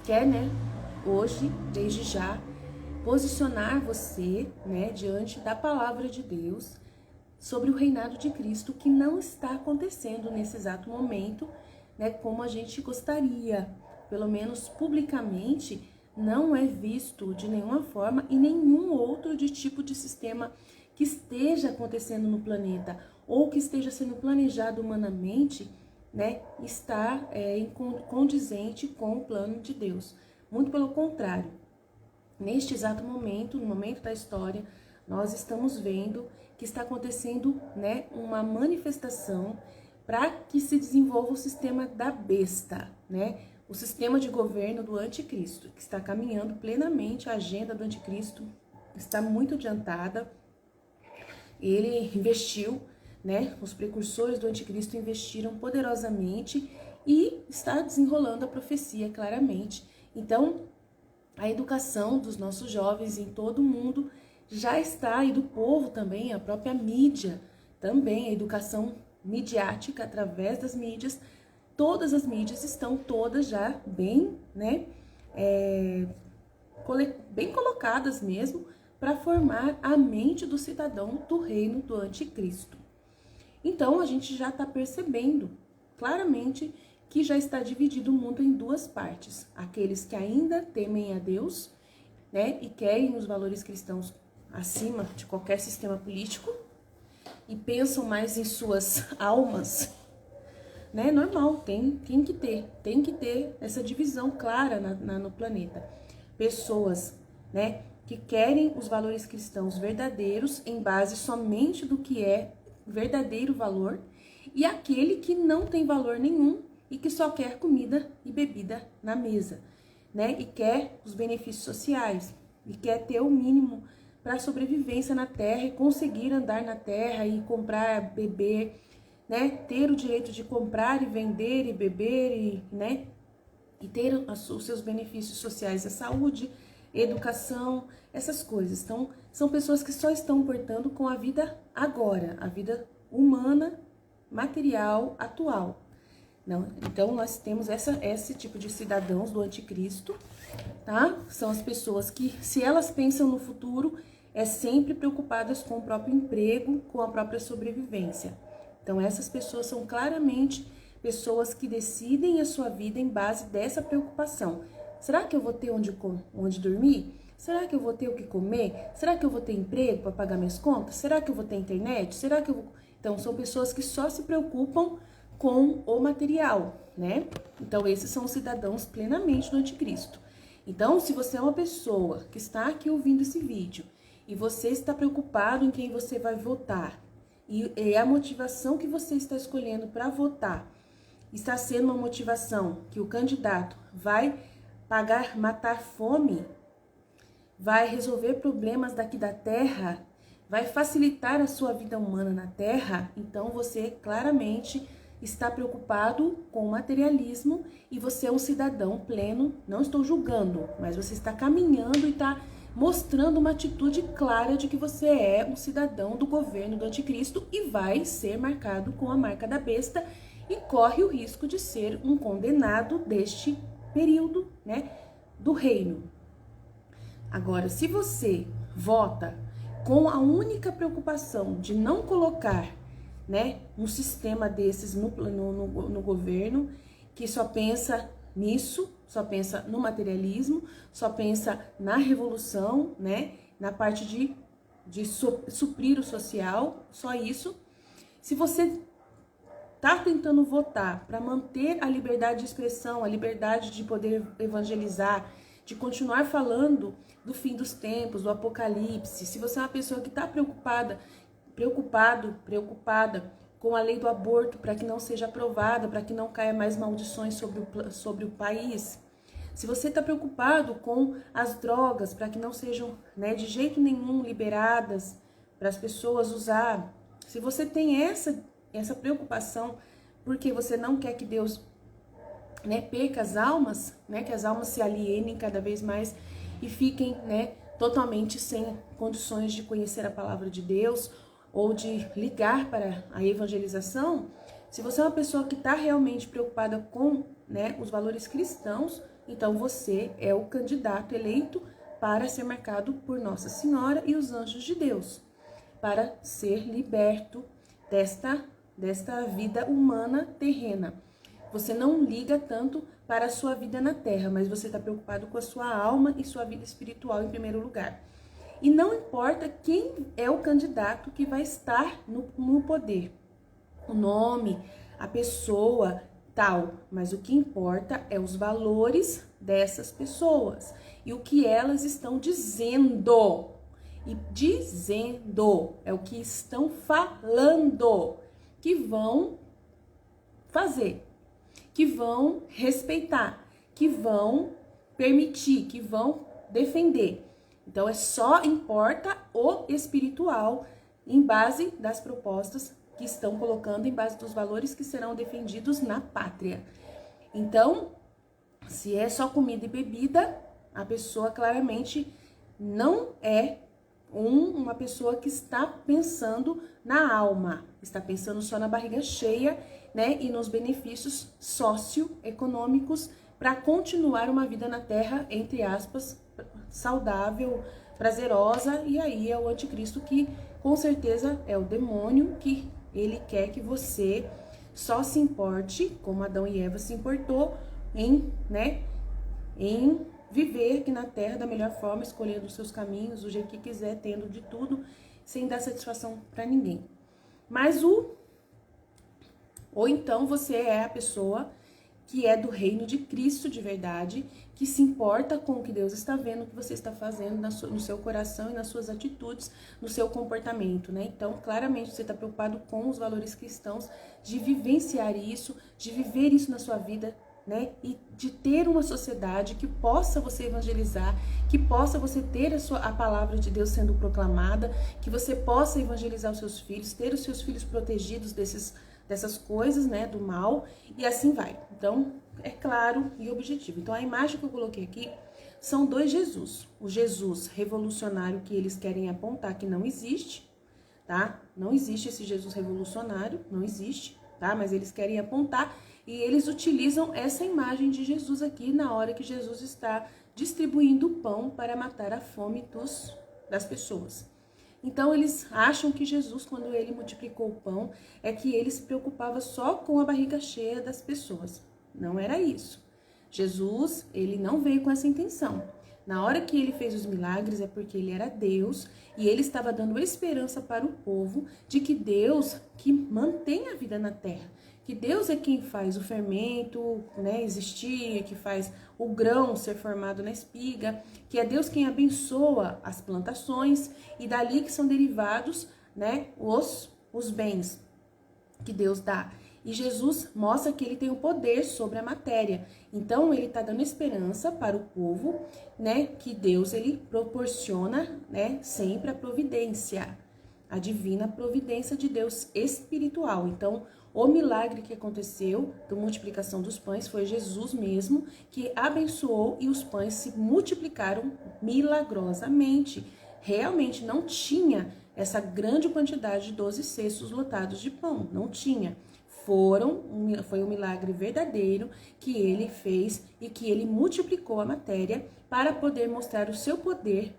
quer, né, hoje, desde já, posicionar você, né, diante da palavra de Deus sobre o reinado de Cristo, que não está acontecendo nesse exato momento, né, como a gente gostaria. Pelo menos publicamente, não é visto de nenhuma forma e nenhum outro tipo de sistema que esteja acontecendo no planeta ou que esteja sendo planejado humanamente, né, está condizente com o plano de Deus. Muito pelo contrário. Neste exato momento, no momento da história, nós estamos vendo que está acontecendo, né, uma manifestação para que se desenvolva o sistema da besta, né? O sistema de governo do anticristo, que está caminhando plenamente. A agenda do anticristo está muito adiantada. Ele investiu, né? Os precursores do anticristo investiram poderosamente e está desenrolando a profecia claramente. Então, a educação dos nossos jovens em todo o mundo já está, e do povo também, a própria mídia também, a educação midiática através das mídias, todas as mídias estão todas já bem, né, bem colocadas mesmo para formar a mente do cidadão do reino do anticristo. Então a gente já está percebendo claramente que já está dividido o mundo em duas partes. Aqueles que ainda temem a Deus, né, e querem os valores cristãos acima de qualquer sistema político e pensam mais em suas almas, né? Normal, tem que ter essa divisão clara no planeta. Pessoas, né, que querem os valores cristãos verdadeiros em base somente do que é verdadeiro valor, e aquele que não tem valor nenhum e que só quer comida e bebida na mesa, né? E quer os benefícios sociais, e quer ter o mínimo para sobrevivência na Terra e conseguir andar na Terra e comprar, beber, né? Ter o direito de comprar e vender e beber, e, né? E ter os seus benefícios sociais, a saúde, educação, essas coisas. Então, são pessoas que só estão portando com a vida agora, a vida humana, material, atual. Não, então, nós temos esse tipo de cidadãos do anticristo, tá? São as pessoas que, se elas pensam no futuro, é sempre preocupadas com o próprio emprego, com a própria sobrevivência. Então, essas pessoas são claramente pessoas que decidem a sua vida em base dessa preocupação. Será que eu vou ter onde dormir? Será que eu vou ter o que comer? Será que eu vou ter emprego para pagar minhas contas? Será que eu vou ter internet? Será que eu vou... Então, são pessoas que só se preocupam com o material, né? Então, esses são os cidadãos plenamente do anticristo. Então, se você é uma pessoa que está aqui ouvindo esse vídeo e você está preocupado em quem você vai votar, e a motivação que você está escolhendo para votar está sendo uma motivação que o candidato vai matar fome, vai resolver problemas daqui da terra, vai facilitar a sua vida humana na terra, então você claramente está preocupado com o materialismo e você é um cidadão pleno. Não estou julgando, mas você está caminhando e está mostrando uma atitude clara de que você é um cidadão do governo do anticristo e vai ser marcado com a marca da besta e corre o risco de ser um condenado deste período, né, do reino. Agora, se você vota com a única preocupação de não colocar, né, um sistema desses no governo, que só pensa nisso, só pensa no materialismo, só pensa na revolução, né, na parte de suprir o social, só isso. Se você tá tentando votar para manter a liberdade de expressão, a liberdade de poder evangelizar, de continuar falando do fim dos tempos, do apocalipse, se você é uma pessoa que está preocupada com a lei do aborto para que não seja aprovada, para que não caia mais maldições sobre o país, se você está preocupado com as drogas para que não sejam, né, de jeito nenhum liberadas para as pessoas usar, se você tem essa preocupação porque você não quer que Deus, né, perca as almas, né, que as almas se alienem cada vez mais e fiquem, né, totalmente sem condições de conhecer a palavra de Deus ou de ligar para a evangelização, se você é uma pessoa que está realmente preocupada com, né, os valores cristãos, então você é o candidato eleito para ser marcado por Nossa Senhora e os anjos de Deus, para ser liberto desta vida humana terrena. Você não liga tanto para a sua vida na terra, mas você está preocupado com a sua alma e sua vida espiritual em primeiro lugar. E não importa quem é o candidato que vai estar no poder, o nome, a pessoa, tal, mas o que importa é os valores dessas pessoas e o que elas estão dizendo. E dizendo é o que estão falando, que vão fazer, que vão respeitar, que vão permitir, que vão defender. Então só importa o espiritual em base das propostas que estão colocando, em base dos valores que serão defendidos na pátria. Então, se é só comida e bebida, a pessoa claramente não é uma pessoa que está pensando na alma, está pensando só na barriga cheia, né, e nos benefícios socioeconômicos para continuar uma vida na Terra, entre aspas, saudável, prazerosa, e aí é o anticristo que com certeza é o demônio que ele quer que você só se importe, como Adão e Eva se importou, em viver aqui na Terra da melhor forma, escolhendo os seus caminhos, do jeito que quiser, tendo de tudo, sem dar satisfação para ninguém. Mas ou então você é a pessoa que é do reino de Cristo de verdade, que se importa com o que Deus está vendo, o que você está fazendo no seu coração e nas suas atitudes, no seu comportamento, né? Então, claramente, você está preocupado com os valores cristãos, de vivenciar isso, de viver isso na sua vida, né? E de ter uma sociedade que possa você evangelizar, que possa você ter a palavra de Deus sendo proclamada, que você possa evangelizar os seus filhos, ter os seus filhos protegidos dessas coisas, né, do mal, e assim vai. Então, é claro e objetivo. Então, a imagem que eu coloquei aqui são dois Jesus. O Jesus revolucionário que eles querem apontar que não existe, tá? Não existe esse Jesus revolucionário, não existe, tá? Mas eles querem apontar e eles utilizam essa imagem de Jesus aqui na hora que Jesus está distribuindo o pão para matar a fome das pessoas. Então, eles acham que Jesus, quando ele multiplicou o pão, é que ele se preocupava só com a barriga cheia das pessoas. Não era isso. Jesus, ele não veio com essa intenção. Na hora que ele fez os milagres é porque ele era Deus e ele estava dando esperança para o povo de que Deus que mantém a vida na terra, que Deus é quem faz o fermento, né, existir, que faz o grão ser formado na espiga, que é Deus quem abençoa as plantações e dali que são derivados, né, os bens que Deus dá. E Jesus mostra que ele tem o poder sobre a matéria. Então, ele está dando esperança para o povo, né, que Deus, ele proporciona, né, sempre a providência, a divina providência de Deus espiritual. Então, o milagre que aconteceu da multiplicação dos pães foi Jesus mesmo que abençoou e os pães se multiplicaram milagrosamente. Realmente não tinha essa grande quantidade de 12 cestos lotados de pão, não tinha. Foi um milagre verdadeiro que ele fez e que ele multiplicou a matéria para poder mostrar o seu poder,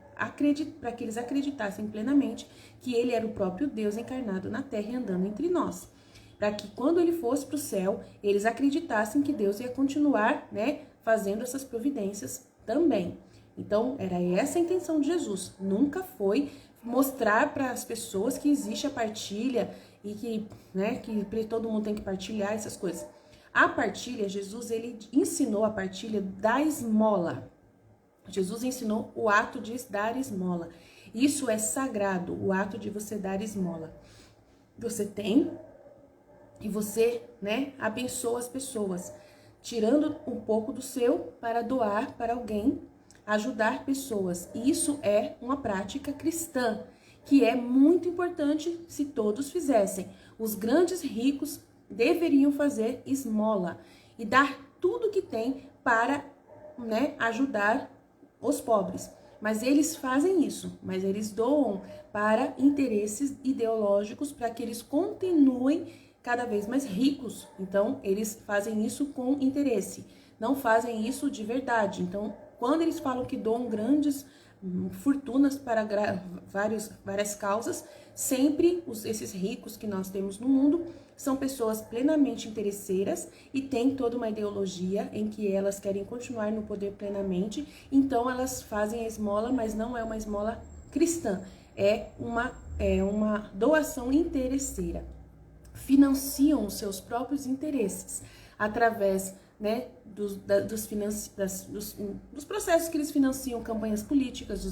para que eles acreditassem plenamente que ele era o próprio Deus encarnado na terra e andando entre nós. Para que quando ele fosse para o céu, eles acreditassem que Deus ia continuar, né, fazendo essas providências também. Então, era essa a intenção de Jesus. Nunca foi mostrar para as pessoas que existe a partilha e que, né, que todo mundo tem que partilhar essas coisas. A partilha, Jesus, ele ensinou a partilha da esmola. Jesus ensinou o ato de dar esmola. Isso é sagrado, o ato de você dar esmola. Você tem e você, né, abençoa as pessoas, tirando um pouco do seu para doar para alguém, ajudar pessoas. E isso é uma prática cristã, que é muito importante se todos fizessem. Os grandes ricos deveriam fazer esmola e dar tudo que tem para, né, ajudar os pobres. Mas eles fazem isso, mas eles doam para interesses ideológicos, para que eles continuem cada vez mais ricos. Então, eles fazem isso com interesse. não fazem isso de verdade. Então, quando eles falam que doam grandes fortunas para várias causas, sempre esses ricos que nós temos no mundo são pessoas plenamente interesseiras e têm toda uma ideologia em que elas querem continuar no poder plenamente, então elas fazem a esmola, mas não é uma esmola cristã, é uma doação interesseira. Financiam os seus próprios interesses através, né, dos processos que eles financiam, campanhas políticas,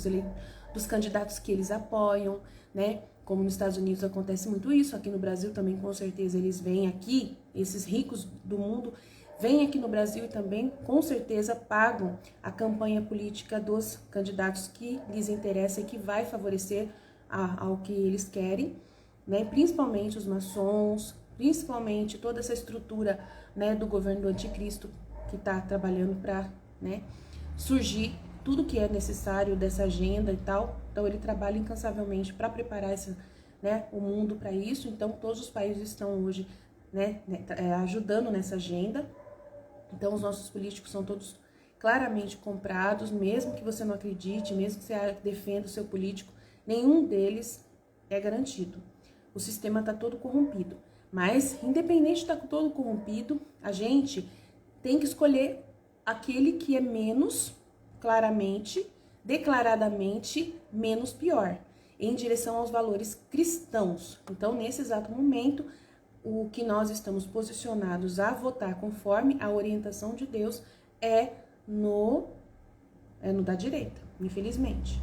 dos candidatos que eles apoiam, né? Como nos Estados Unidos acontece muito isso, aqui no Brasil também com certeza eles vêm aqui, esses ricos do mundo vêm aqui no Brasil e também com certeza pagam a campanha política dos candidatos que lhes interessa e que vai favorecer ao que eles querem, né? Principalmente os maçons, principalmente toda essa estrutura, né, do governo do anticristo que está trabalhando para, né, surgir tudo que é necessário dessa agenda e tal. Então ele trabalha incansavelmente para preparar o mundo para isso. Então todos os países estão hoje, né, ajudando nessa agenda. Então os nossos políticos são todos claramente comprados, mesmo que você não acredite, mesmo que você defenda o seu político, nenhum deles é garantido. O sistema está todo corrompido. Mas, independente de estar todo corrompido, a gente tem que escolher aquele que é menos, claramente, declaradamente, menos pior, em direção aos valores cristãos. Então, nesse exato momento, o que nós estamos posicionados a votar conforme a orientação de Deus é no da direita, infelizmente.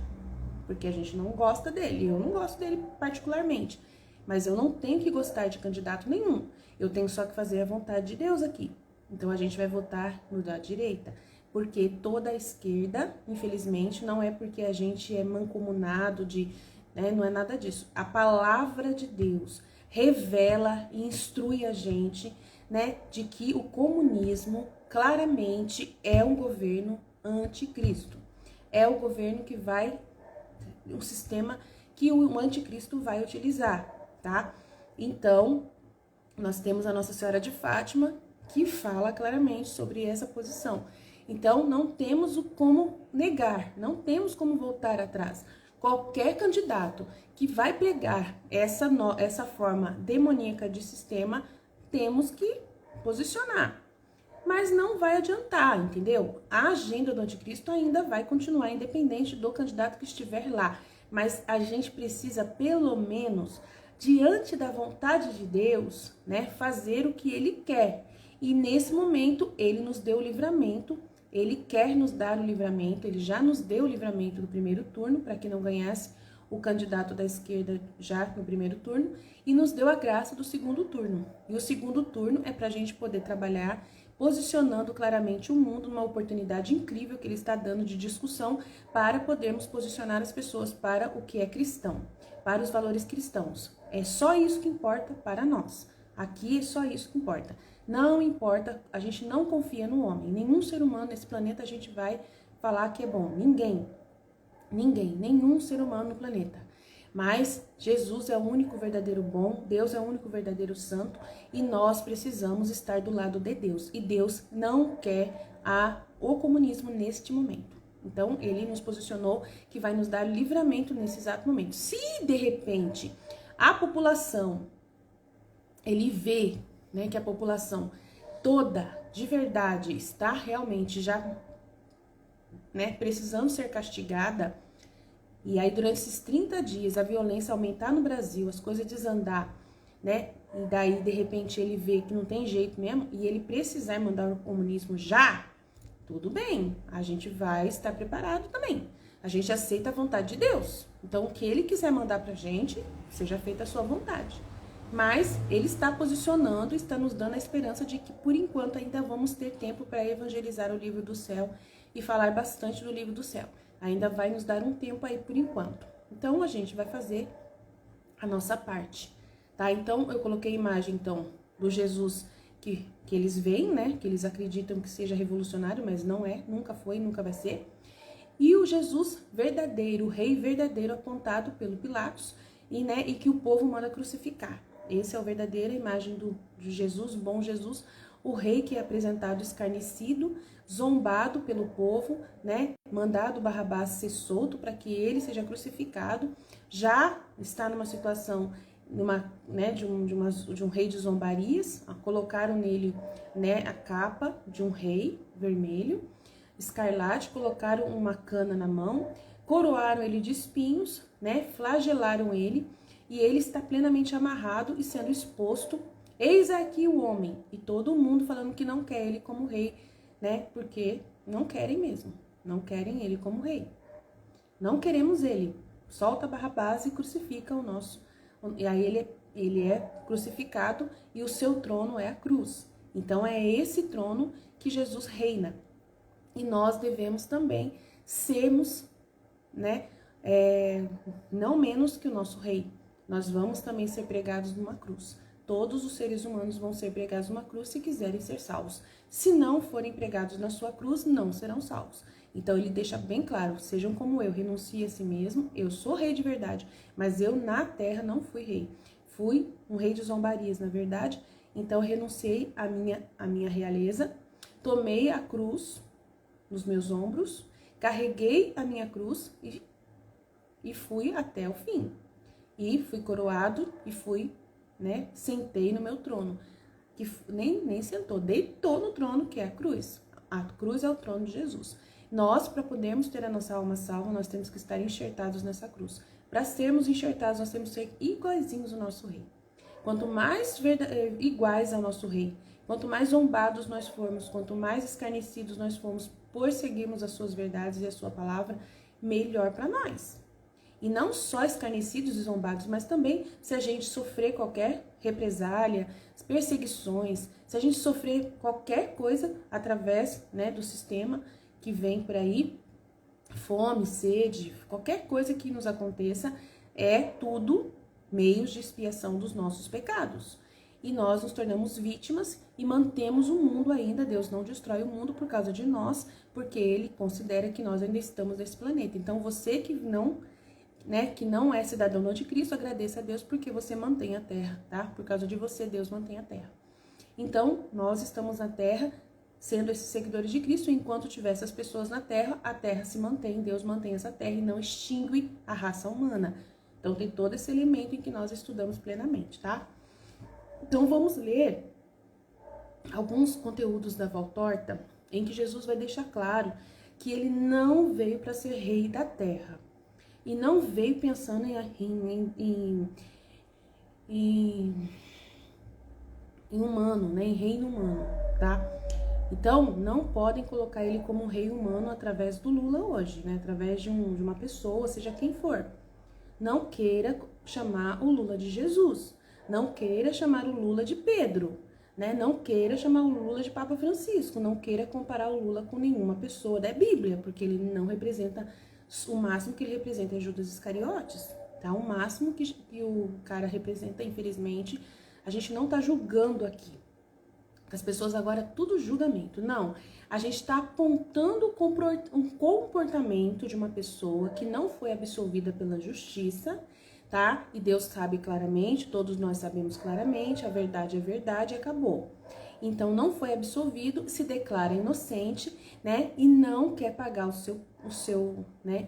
Porque a gente não gosta dele, eu não gosto dele particularmente. Mas eu não tenho que gostar de candidato nenhum. Eu tenho só que fazer a vontade de Deus aqui. Então a gente vai votar no da direita. Porque toda a esquerda, infelizmente, não é porque a gente é mancomunado não é nada disso. A palavra de Deus revela e instrui a gente, né, de que o comunismo claramente é um governo anticristo. É o governo que o sistema que o anticristo vai utilizar. Tá? Então, nós temos a Nossa Senhora de Fátima, que fala claramente sobre essa posição. Então, não temos como negar, não temos como voltar atrás. Qualquer candidato que vai pregar essa forma demoníaca de sistema, temos que posicionar. Mas não vai adiantar, entendeu? A agenda do anticristo ainda vai continuar, independente do candidato que estiver lá. Mas a gente precisa, pelo menos, diante da vontade de Deus, né, fazer o que Ele quer. E nesse momento, Ele nos deu o livramento, Ele quer nos dar o livramento, Ele já nos deu o livramento do primeiro turno, para que não ganhasse o candidato da esquerda já no primeiro turno, e nos deu a graça do segundo turno. E o segundo turno é para a gente poder trabalhar posicionando claramente o mundo numa oportunidade incrível que Ele está dando de discussão para podermos posicionar as pessoas para o que é cristão, para os valores cristãos. É só isso que importa para nós. Aqui é só isso que importa. Não importa, a gente não confia no homem. Nenhum ser humano nesse planeta a gente vai falar que é bom. Ninguém, nenhum ser humano no planeta. Mas Jesus é o único verdadeiro bom, Deus é o único verdadeiro santo e nós precisamos estar do lado de Deus. E Deus não quer o comunismo neste momento. Então, Ele nos posicionou que vai nos dar livramento nesse exato momento. Se, de repente, a população, Ele vê, né, que a população toda, de verdade, está realmente já, né, precisando ser castigada, e aí durante esses 30 dias a violência aumentar no Brasil, as coisas desandar, né, e daí de repente ele vê que não tem jeito mesmo, e ele precisar mandar o comunismo já, tudo bem, a gente vai estar preparado também. A gente aceita a vontade de Deus. Então, o que Ele quiser mandar pra gente, seja feita a sua vontade. Mas Ele está posicionando, está nos dando a esperança de que, por enquanto, ainda vamos ter tempo para evangelizar o livro do céu e falar bastante do livro do céu. Ainda vai nos dar um tempo aí, por enquanto. Então, a gente vai fazer a nossa parte, tá? Então, eu coloquei a imagem, então, do Jesus que eles veem, né? Que eles acreditam que seja revolucionário, mas não é, nunca foi, nunca vai ser. E o Jesus verdadeiro, o rei verdadeiro apontado pelo Pilatos e que o povo manda crucificar. Essa é a verdadeira imagem do Jesus, bom Jesus, o rei que é apresentado escarnecido, zombado pelo povo, né? Mandado Barrabás ser solto para que ele seja crucificado, já está numa situação de um rei de zombarias, colocaram nele, né, a capa de um rei vermelho, escarlate, colocaram uma cana na mão, coroaram ele de espinhos, né, flagelaram ele, e ele está plenamente amarrado e sendo exposto. Eis aqui o homem, e todo mundo falando que não quer ele como rei, né, porque não querem mesmo, não querem ele como rei. Não queremos ele. Solta Barrabás e crucifica o nosso. E aí ele é crucificado e o seu trono é a cruz. Então é esse trono que Jesus reina. E nós devemos também sermos, né, não menos que o nosso rei. Nós vamos também ser pregados numa cruz. Todos os seres humanos vão ser pregados numa cruz se quiserem ser salvos. Se não forem pregados na sua cruz, não serão salvos. Então ele deixa bem claro, sejam como eu, renuncie a si mesmo, eu sou rei de verdade, mas eu na terra não fui rei. Fui um rei de zombarias, na verdade. Então eu renunciei à minha realeza, tomei a cruz nos meus ombros, carreguei a minha cruz e fui até o fim. E fui coroado e fui, né, sentei no meu trono. Que nem sentou, deitou no trono, que é a cruz. A cruz é o trono de Jesus. Nós, para podermos ter a nossa alma salva, nós temos que estar enxertados nessa cruz. Para sermos enxertados, nós temos que ser iguaizinhos ao nosso rei. Quanto mais iguais ao nosso rei, quanto mais zombados nós formos, quanto mais escarnecidos nós formos por seguirmos as suas verdades e a sua palavra, melhor para nós. E não só escarnecidos e zombados, mas também se a gente sofrer qualquer represália, perseguições, se a gente sofrer qualquer coisa através, né, do sistema que vem por aí, fome, sede, qualquer coisa que nos aconteça, é tudo meios de expiação dos nossos pecados. E nós nos tornamos vítimas e mantemos o mundo ainda. Deus não destrói o mundo por causa de nós, porque Ele considera que nós ainda estamos nesse planeta. Então você que não é cidadão do anticristo, agradeça a Deus porque você mantém a terra, tá? Por causa de você, Deus mantém a terra. Então, nós estamos na terra, sendo esses seguidores de Cristo, enquanto tiver essas pessoas na terra, a terra se mantém, Deus mantém essa terra e não extingue a raça humana. Então, tem todo esse elemento em que nós estudamos plenamente, tá? Então, vamos ler alguns conteúdos da Valtorta, em que Jesus vai deixar claro que ele não veio para ser rei da terra. E não veio pensando em humano, né? Em reino humano, tá? Então, não podem colocar ele como um rei humano através do Lula hoje, né? Através de uma pessoa, seja quem for. Não queira chamar o Lula de Jesus. Não queira chamar o Lula de Pedro, né? Não queira chamar o Lula de Papa Francisco. Não queira comparar o Lula com nenhuma pessoa da Bíblia, porque ele não representa... O máximo que ele representa é Judas Iscariotes, tá? O máximo que o cara representa, infelizmente, a gente não tá julgando aqui. As pessoas agora, tudo julgamento. Não, a gente está apontando um comportamento de uma pessoa que não foi absolvida pela justiça, tá? E Deus sabe claramente, todos nós sabemos claramente, a verdade é verdade e acabou. Então, não foi absolvido, se declara inocente, né? E não quer pagar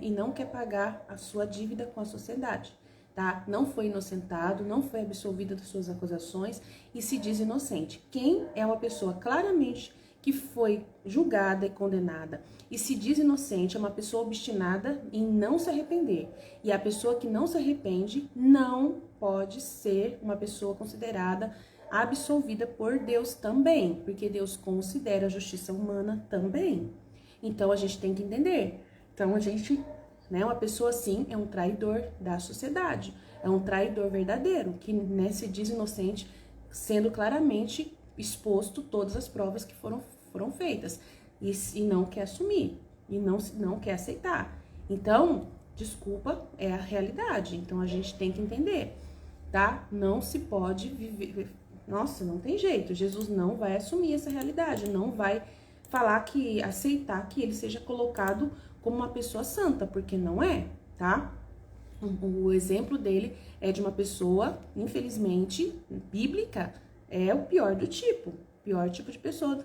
e não quer pagar a sua dívida com a sociedade, tá? Não foi inocentado, não foi absolvido das suas acusações e se diz inocente. Quem é uma pessoa claramente que foi julgada e condenada e se diz inocente é uma pessoa obstinada em não se arrepender. E a pessoa que não se arrepende não pode ser uma pessoa considerada absolvida por Deus também, porque Deus considera a justiça humana também. Então a gente tem que entender. Então a gente, né, uma pessoa assim é um traidor da sociedade, é um traidor verdadeiro, que, né, se diz inocente, sendo claramente exposto todas as provas que foram feitas, e não quer assumir, e não quer aceitar. Então, desculpa, é a realidade. Então a gente tem que entender, tá? Não se pode viver... Nossa, não tem jeito. Jesus não vai assumir essa realidade, não vai aceitar que ele seja colocado como uma pessoa santa, porque não é, tá? O exemplo dele é de uma pessoa, infelizmente, bíblica, é o pior do tipo. pior tipo de pessoa,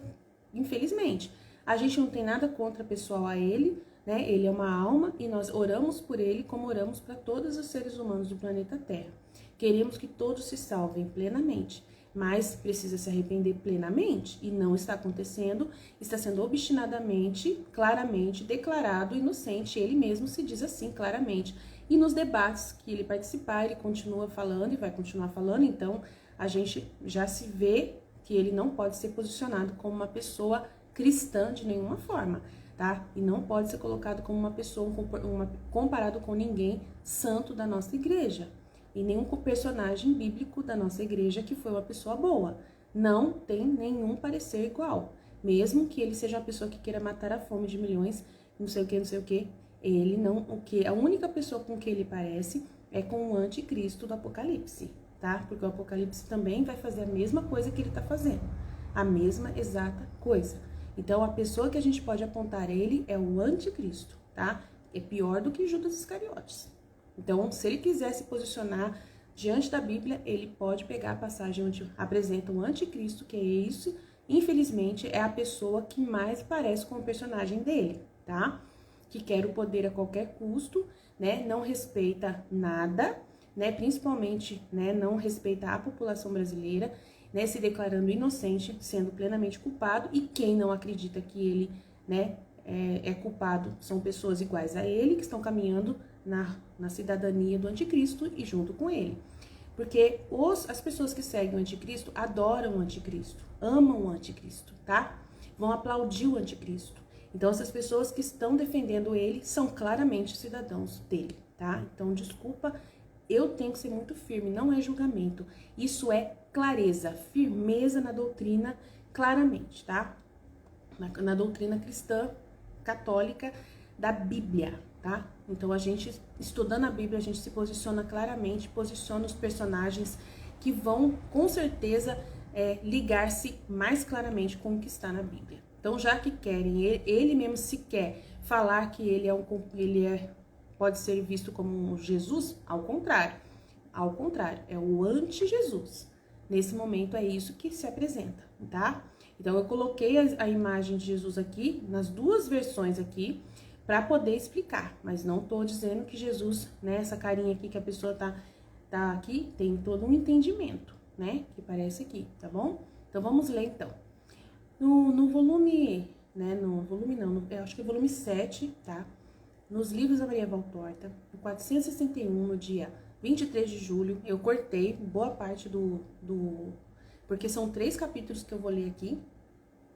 infelizmente. A gente não tem nada contra pessoal a ele, né? Ele é uma alma e nós oramos por ele como oramos para todos os seres humanos do planeta Terra. Queremos que todos se salvem plenamente, mas precisa se arrepender plenamente e não está acontecendo, está sendo obstinadamente, claramente declarado inocente, ele mesmo se diz assim claramente. E nos debates que ele participar, ele continua falando e vai continuar falando, então a gente já se vê que ele não pode ser posicionado como uma pessoa cristã de nenhuma forma, tá? E não pode ser colocado como uma pessoa, comparado com ninguém santo da nossa igreja. E nenhum personagem bíblico da nossa igreja que foi uma pessoa boa. Não tem nenhum parecer igual. Mesmo que ele seja uma pessoa que queira matar a fome de milhões, não sei o que, ele não, a única pessoa com que ele parece é com o anticristo do Apocalipse, tá? Porque o Apocalipse também vai fazer a mesma coisa que ele tá fazendo. A mesma exata coisa. Então, a pessoa que a gente pode apontar ele é o anticristo, tá? É pior do que Judas Iscariotes. Então, se ele quiser se posicionar diante da Bíblia, ele pode pegar a passagem onde apresenta o anticristo, que é isso, infelizmente, é a pessoa que mais parece com o personagem dele, tá? Que quer o poder a qualquer custo, né? Não respeita nada, né? Principalmente, né? Não respeita a população brasileira, né? Se declarando inocente, sendo plenamente culpado, e quem não acredita que ele, né? É culpado são pessoas iguais a ele, que estão caminhando na cidadania do anticristo e junto com ele. Porque as pessoas que seguem o anticristo adoram o anticristo, amam o anticristo, tá? Vão aplaudir o anticristo. Então, essas pessoas que estão defendendo ele são claramente cidadãos dele, tá? Então, desculpa, eu tenho que ser muito firme, não é julgamento. Isso é clareza, firmeza na doutrina, claramente, tá? Na doutrina cristã, católica, da Bíblia, tá? Então, a gente, estudando a Bíblia, a gente se posiciona claramente, posiciona os personagens que vão, com certeza, ligar-se mais claramente com o que está na Bíblia. Então, já que querem, ele mesmo se quer falar que ele pode ser visto como um Jesus, ao contrário, é o anti-Jesus. Nesse momento é isso que se apresenta, tá? Então, eu coloquei a imagem de Jesus aqui, nas duas versões aqui, para poder explicar, mas não tô dizendo que Jesus, né, essa carinha aqui que a pessoa tá aqui, tem todo um entendimento, né, que parece aqui, tá bom? Então, vamos ler então. No volume, né, eu acho que é o volume 7, tá? Nos livros da Maria Valtorta, no 461, no dia 23 de julho, eu cortei boa parte porque são 3 capítulos que eu vou ler aqui,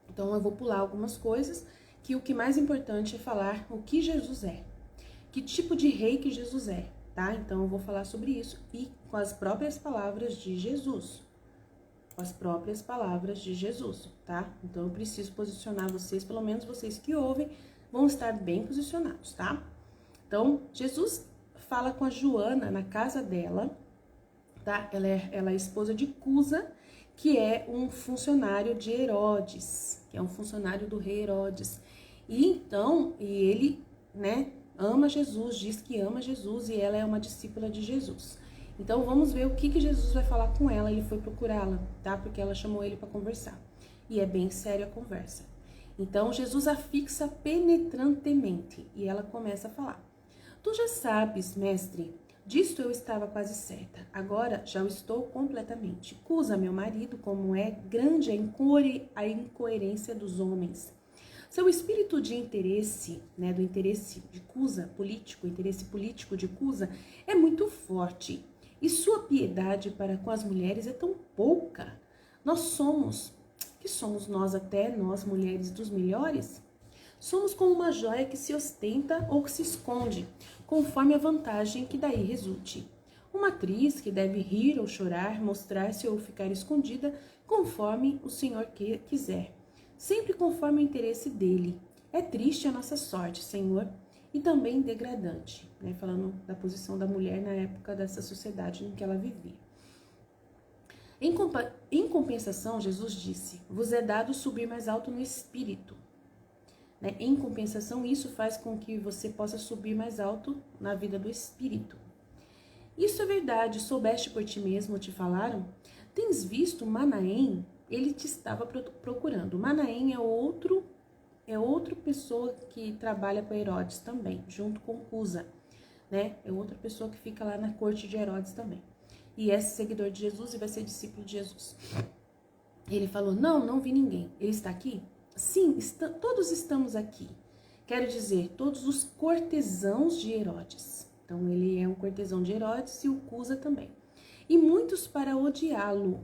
então eu vou pular algumas coisas, que o que mais importante é falar o que Jesus é, que tipo de rei que Jesus é, tá? Então eu vou falar sobre isso e com as próprias palavras de Jesus. Com as próprias palavras de Jesus, tá? Então eu preciso posicionar vocês, pelo menos vocês que ouvem, vão estar bem posicionados, tá? Então, Jesus fala com a Joana na casa dela, tá? Ela é esposa de Cusa, que é um funcionário de Herodes, que é um funcionário do rei Herodes. E então, ele, né, ama Jesus, diz que ama Jesus e ela é uma discípula de Jesus. Então, vamos ver o que Jesus vai falar com ela. Ele foi procurá-la, tá? Porque ela chamou ele para conversar. E é bem séria a conversa. Então, Jesus a fixa penetrantemente e ela começa a falar. Tu já sabes, mestre, disto eu estava quase certa. Agora já o estou completamente. Cusa, meu marido, como é grande a incoerência dos homens. Seu espírito de interesse, né, do interesse de Cusa, político, interesse político de Cusa, é muito forte. E sua piedade para com as mulheres é tão pouca. Que somos nós até, nós mulheres dos melhores? Somos como uma joia que se ostenta ou que se esconde, conforme a vantagem que daí resulte. Uma atriz que deve rir ou chorar, mostrar-se ou ficar escondida, conforme o Senhor quiser, sempre conforme o interesse dele. É triste a nossa sorte, Senhor, e também degradante, né? Falando da posição da mulher na época dessa sociedade em que ela vivia. Em compensação, Jesus disse, vos é dado subir mais alto no espírito. Né? Em compensação, isso faz com que você possa subir mais alto na vida do espírito. Isso é verdade, soubeste por ti mesmo, te falaram? Tens visto Manaém? ele te estava procurando. Manaém é outra pessoa que trabalha com Herodes também, junto com Cusa, né? É outra pessoa que fica lá na corte de Herodes também. E é seguidor de Jesus e vai ser discípulo de Jesus. Ele falou, não vi ninguém. Ele está aqui? Sim, todos estamos aqui. Quero dizer, todos os cortesãos de Herodes. Então, ele é um cortesão de Herodes e o Cusa também. E muitos para odiá-lo.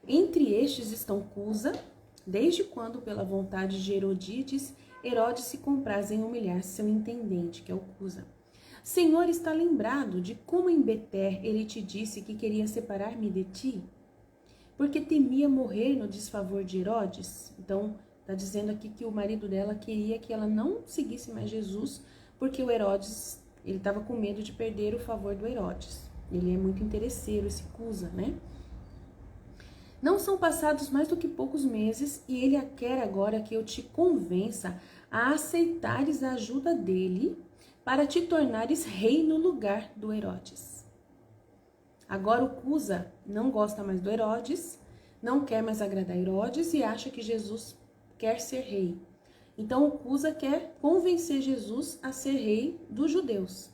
Entre estes estão Cusa, desde quando, pela vontade de Herodíades, Herodes se compraz em humilhar seu intendente, que é o Cusa. Senhor, está lembrado de como em Beter ele te disse que queria separar-me de ti? Porque temia morrer no desfavor de Herodes. Então, está dizendo aqui que o marido dela queria que ela não seguisse mais Jesus, porque o Herodes, ele estava com medo de perder o favor do Herodes. Ele é muito interesseiro, esse Cusa, né? Não são passados mais do que poucos meses e ele quer agora que eu te convença a aceitares a ajuda dele para te tornares rei no lugar do Herodes. Agora o Cusa não gosta mais do Herodes, não quer mais agradar Herodes e acha que Jesus quer ser rei. Então o Cusa quer convencer Jesus a ser rei dos judeus,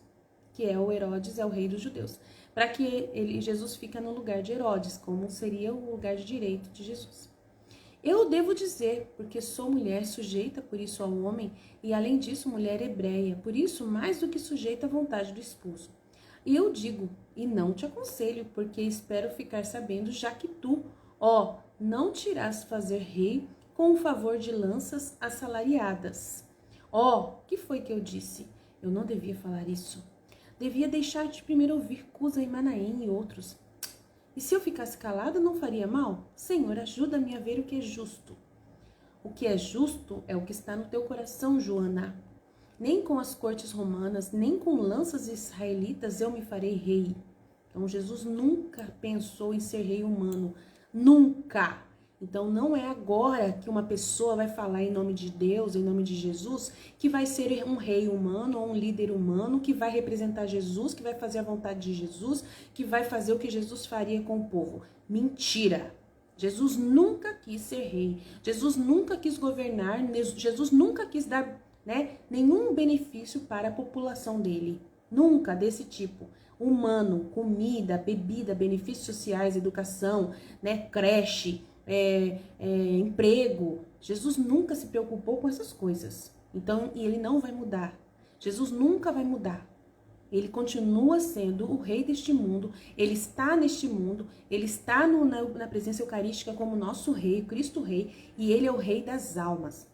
que é o Herodes, é o rei dos judeus, para que Jesus fique no lugar de Herodes, como seria o lugar de direito de Jesus. Eu devo dizer, porque sou mulher sujeita por isso ao homem, e além disso mulher hebreia, por isso mais do que sujeita à vontade do esposo. E eu digo, e não te aconselho, porque espero ficar sabendo, já que tu, não te irás fazer rei com o favor de lanças assalariadas. Que foi que eu disse? Eu não devia falar isso. Devia deixar de primeiro ouvir Cusa e Manaém e outros. E se eu ficasse calada, não faria mal? Senhor, ajuda-me a ver o que é justo. O que é justo é o que está no teu coração, Joana. Nem com as cortes romanas, nem com lanças israelitas eu me farei rei. Então, Jesus nunca pensou em ser rei humano. Nunca. Então, não é agora que uma pessoa vai falar em nome de Deus, em nome de Jesus, que vai ser um rei humano ou um líder humano, que vai representar Jesus, que vai fazer a vontade de Jesus, que vai fazer o que Jesus faria com o povo. Mentira! Jesus nunca quis ser rei. Jesus nunca quis governar. Jesus nunca quis dar nenhum benefício para a população dele. Nunca desse tipo. Humano, comida, bebida, benefícios sociais, educação, creche, emprego. Jesus nunca se preocupou com essas coisas. Então, e ele não vai mudar. Jesus nunca vai mudar. Ele continua sendo o rei deste mundo. Ele está neste mundo. Ele está na presença eucarística como nosso rei, Cristo Rei. E ele é o rei das almas.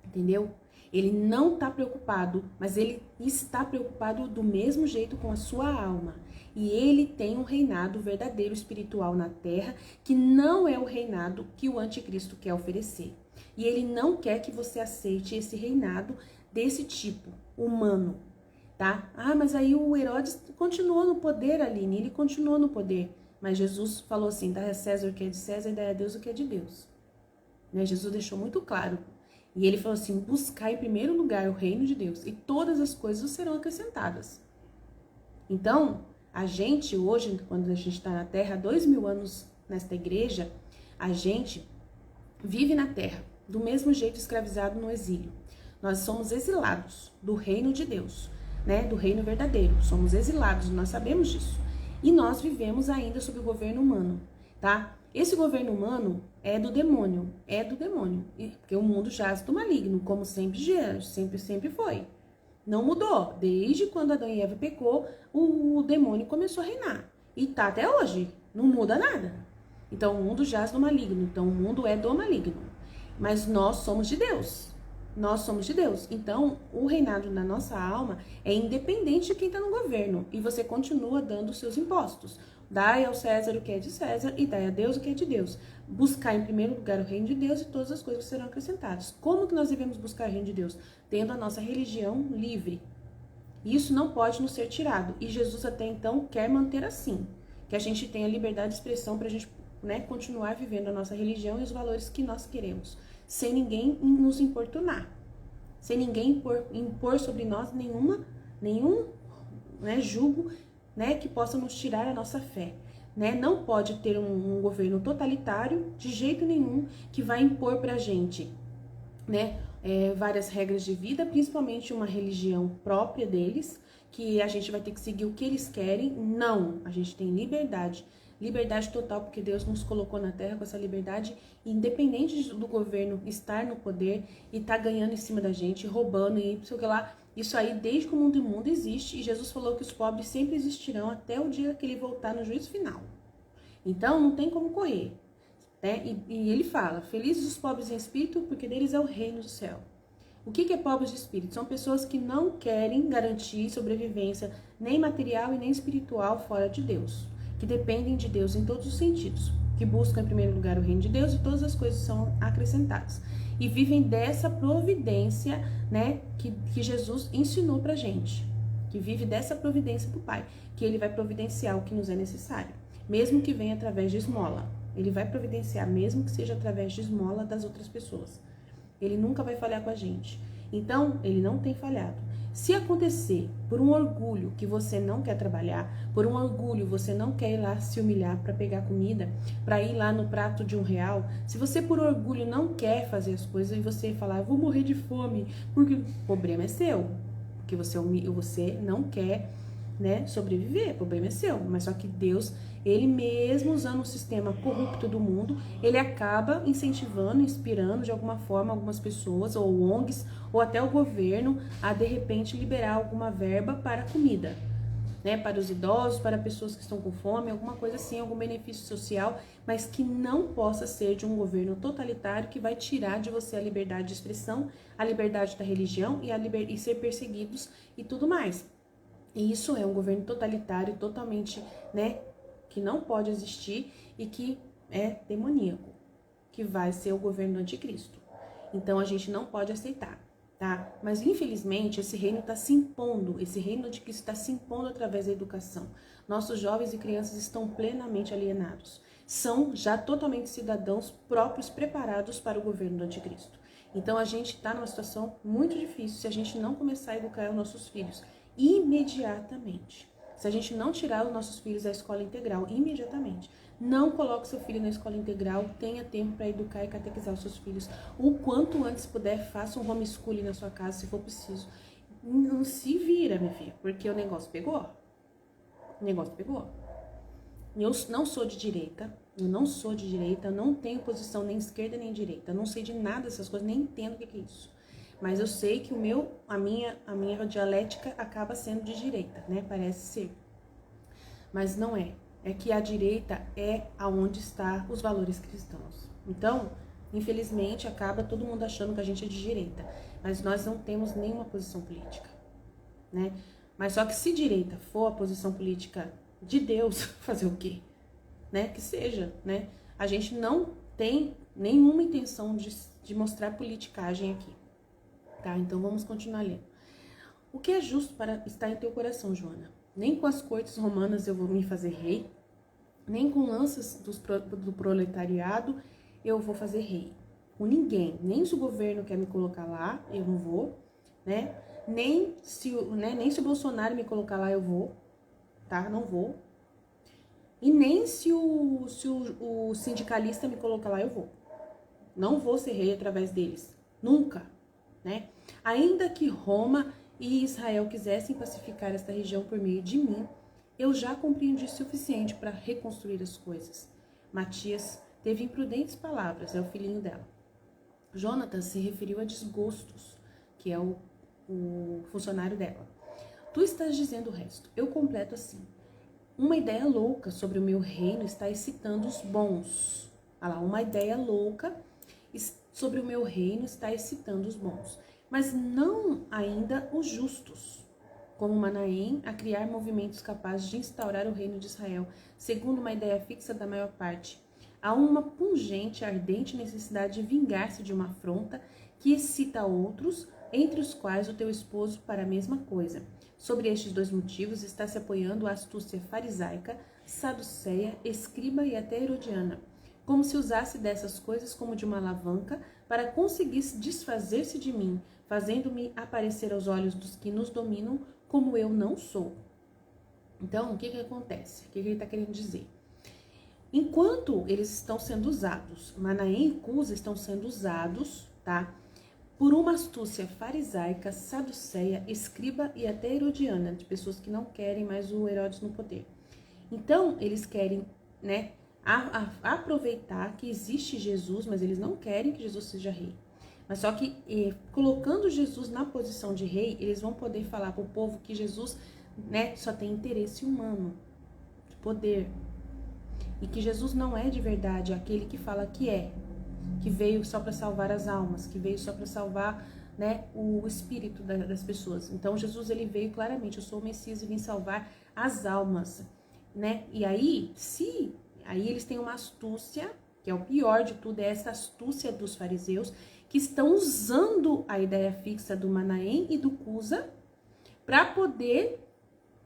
Entendeu? Ele não está preocupado, mas ele está preocupado do mesmo jeito com a sua alma. E ele tem um reinado verdadeiro espiritual na terra, que não é o reinado que o anticristo quer oferecer. E ele não quer que você aceite esse reinado desse tipo, humano, tá? Mas aí o Herodes continuou no poder, Aline, ele continuou no poder. Mas Jesus falou assim, dá a César o que é de César e dá a Deus o que é de Deus. Jesus deixou muito claro. E ele falou assim, buscar em primeiro lugar o reino de Deus e todas as coisas serão acrescentadas. Então, a gente hoje, quando a gente está na Terra, há 2000 anos nesta igreja, a gente vive na Terra, do mesmo jeito escravizado no exílio. Nós somos exilados do reino de Deus, do reino verdadeiro. Somos exilados, nós sabemos disso. E nós vivemos ainda sob o governo humano, tá? Esse governo humano é do demônio, porque o mundo jaz do maligno, como sempre foi. Não mudou, desde quando Adão e Eva pecou, o demônio começou a reinar, e tá até hoje, não muda nada. Então o mundo jaz do maligno, então o mundo é do maligno, mas nós somos de Deus, então o reinado na nossa alma é independente de quem está no governo, e você continua dando os seus impostos. Dai ao César o que é de César e dai a Deus o que é de Deus. Buscar em primeiro lugar o reino de Deus e todas as coisas serão acrescentadas. Como que nós devemos buscar o reino de Deus? Tendo a nossa religião livre. Isso não pode nos ser tirado. E Jesus até então quer manter assim. Que a gente tenha liberdade de expressão para a gente continuar vivendo a nossa religião e os valores que nós queremos. Sem ninguém nos importunar. Sem ninguém impor sobre nós nenhum julgo que possa nos tirar a nossa fé. né? Não pode ter um governo totalitário de jeito nenhum que vai impor pra gente, né? Várias regras de vida, principalmente uma religião própria deles, que a gente vai ter que seguir o que eles querem. Não, a gente tem liberdade. Liberdade total, porque Deus nos colocou na terra com essa liberdade, independente do governo estar no poder e estar ganhando em cima da gente, roubando e sei o que lá. Isso aí, desde que o mundo existe, e Jesus falou que os pobres sempre existirão até o dia que ele voltar no juízo final. Então, não tem como correr, né? E ele fala, felizes os pobres em espírito, porque deles é o reino do céu. O que é pobres de espírito? São pessoas que não querem garantir sobrevivência nem material e nem espiritual fora de Deus, que dependem de Deus em todos os sentidos, que buscam em primeiro lugar o reino de Deus e todas as coisas são acrescentadas. E vivem dessa providência, né, que Jesus ensinou pra gente, que vive dessa providência do Pai, que ele vai providenciar o que nos é necessário, mesmo que venha através de esmola. Ele vai providenciar, mesmo que seja através de esmola das outras pessoas. Ele nunca vai falhar com a gente. Então, ele não tem falhado. Se acontecer por um orgulho que você não quer trabalhar, por um orgulho você não quer ir lá se humilhar para pegar comida, para ir lá no prato de R$1, se você por orgulho não quer fazer as coisas e você falar, vou morrer de fome, porque o problema é seu, porque você não quer, né, sobreviver, o problema é seu, mas só que Deus, ele mesmo usando o sistema corrupto do mundo, ele acaba incentivando, inspirando de alguma forma algumas pessoas, ou ONGs, ou até o governo, a de repente liberar alguma verba para comida, né, para os idosos, para pessoas que estão com fome, alguma coisa assim, algum benefício social, mas que não possa ser de um governo totalitário que vai tirar de você a liberdade de expressão, a liberdade da religião e ser perseguidos e tudo mais. E isso é um governo totalitário, totalmente, né, que não pode existir e que é demoníaco, que vai ser o governo do anticristo. Então a gente não pode aceitar, tá? Mas infelizmente esse reino está se impondo, esse reino do anticristo está se impondo através da educação. Nossos jovens e crianças estão plenamente alienados. São já totalmente cidadãos próprios, preparados para o governo do anticristo. Então a gente está numa situação muito difícil se a gente não começar a educar os nossos filhos imediatamente. Se a gente não tirar os nossos filhos da escola integral imediatamente, não coloque seu filho na escola integral, tenha tempo para educar e catequizar os seus filhos. O quanto antes puder, faça um homeschooling na sua casa, se for preciso. Não se vira, minha filha, porque o negócio pegou. O negócio pegou. Eu não sou de direita, eu não tenho posição nem esquerda nem direita, eu não sei de nada dessas coisas, nem entendo o que é isso. Mas eu sei que a minha dialética acaba sendo de direita, né? Parece ser. Mas não é. É que a direita é aonde está os valores cristãos. Então, infelizmente, acaba todo mundo achando que a gente é de direita. Mas nós não temos nenhuma posição política, né? Mas só que se direita for a posição política de Deus, fazer o quê? Né? Que seja, né? A gente não tem nenhuma intenção de mostrar politicagem aqui. Tá, então vamos continuar lendo. O que é justo para estar em teu coração, Joana? Nem com as cortes romanas eu vou me fazer rei, nem com lanças do proletariado eu vou fazer rei. Com ninguém, nem se o governo quer me colocar lá, eu não vou, né? Nem se o Bolsonaro me colocar lá, eu vou, tá? Não vou. E nem se o sindicalista me colocar lá, eu vou. Não vou ser rei através deles. Nunca. Né? Ainda que Roma e Israel quisessem pacificar esta região por meio de mim, eu já compreendi o suficiente para reconstruir as coisas. Matias teve imprudentes palavras, é o filhinho dela. Jonatas se referiu a desgostos, que é o funcionário dela. Tu estás dizendo o resto, eu completo assim. Uma ideia louca sobre o meu reino está excitando os bons. Olha lá, uma ideia louca sobre o meu reino está excitando os bons, mas não ainda os justos, como Manaém, a criar movimentos capazes de instaurar o reino de Israel, segundo uma ideia fixa da maior parte. Há uma pungente, ardente necessidade de vingar-se de uma afronta que excita outros, entre os quais o teu esposo, para a mesma coisa. Sobre estes dois motivos está se apoiando a astúcia farisaica, saduceia, escriba e até herodiana, como se usasse dessas coisas como de uma alavanca para conseguir desfazer-se de mim, fazendo-me aparecer aos olhos dos que nos dominam como eu não sou. Então, o que acontece? O que ele está querendo dizer? Enquanto eles estão sendo usados, Manaém e Cusa estão sendo usados, tá? Por uma astúcia farisaica, saduceia, escriba e até herodiana, de pessoas que não querem mais o Herodes no poder. Então, eles querem, né, aproveitar que existe Jesus, mas eles não querem que Jesus seja rei. Mas só que, colocando Jesus na posição de rei, eles vão poder falar para o povo que Jesus, né, só tem interesse humano, de poder. E que Jesus não é de verdade aquele que fala que veio só para salvar as almas, que veio só para salvar, né, o espírito das pessoas. Então Jesus, ele veio claramente, eu sou o Messias e vim salvar as almas, né? E aí eles têm uma astúcia, que é o pior de tudo, é essa astúcia dos fariseus, que estão usando a ideia fixa do Manaém e do Cusa para poder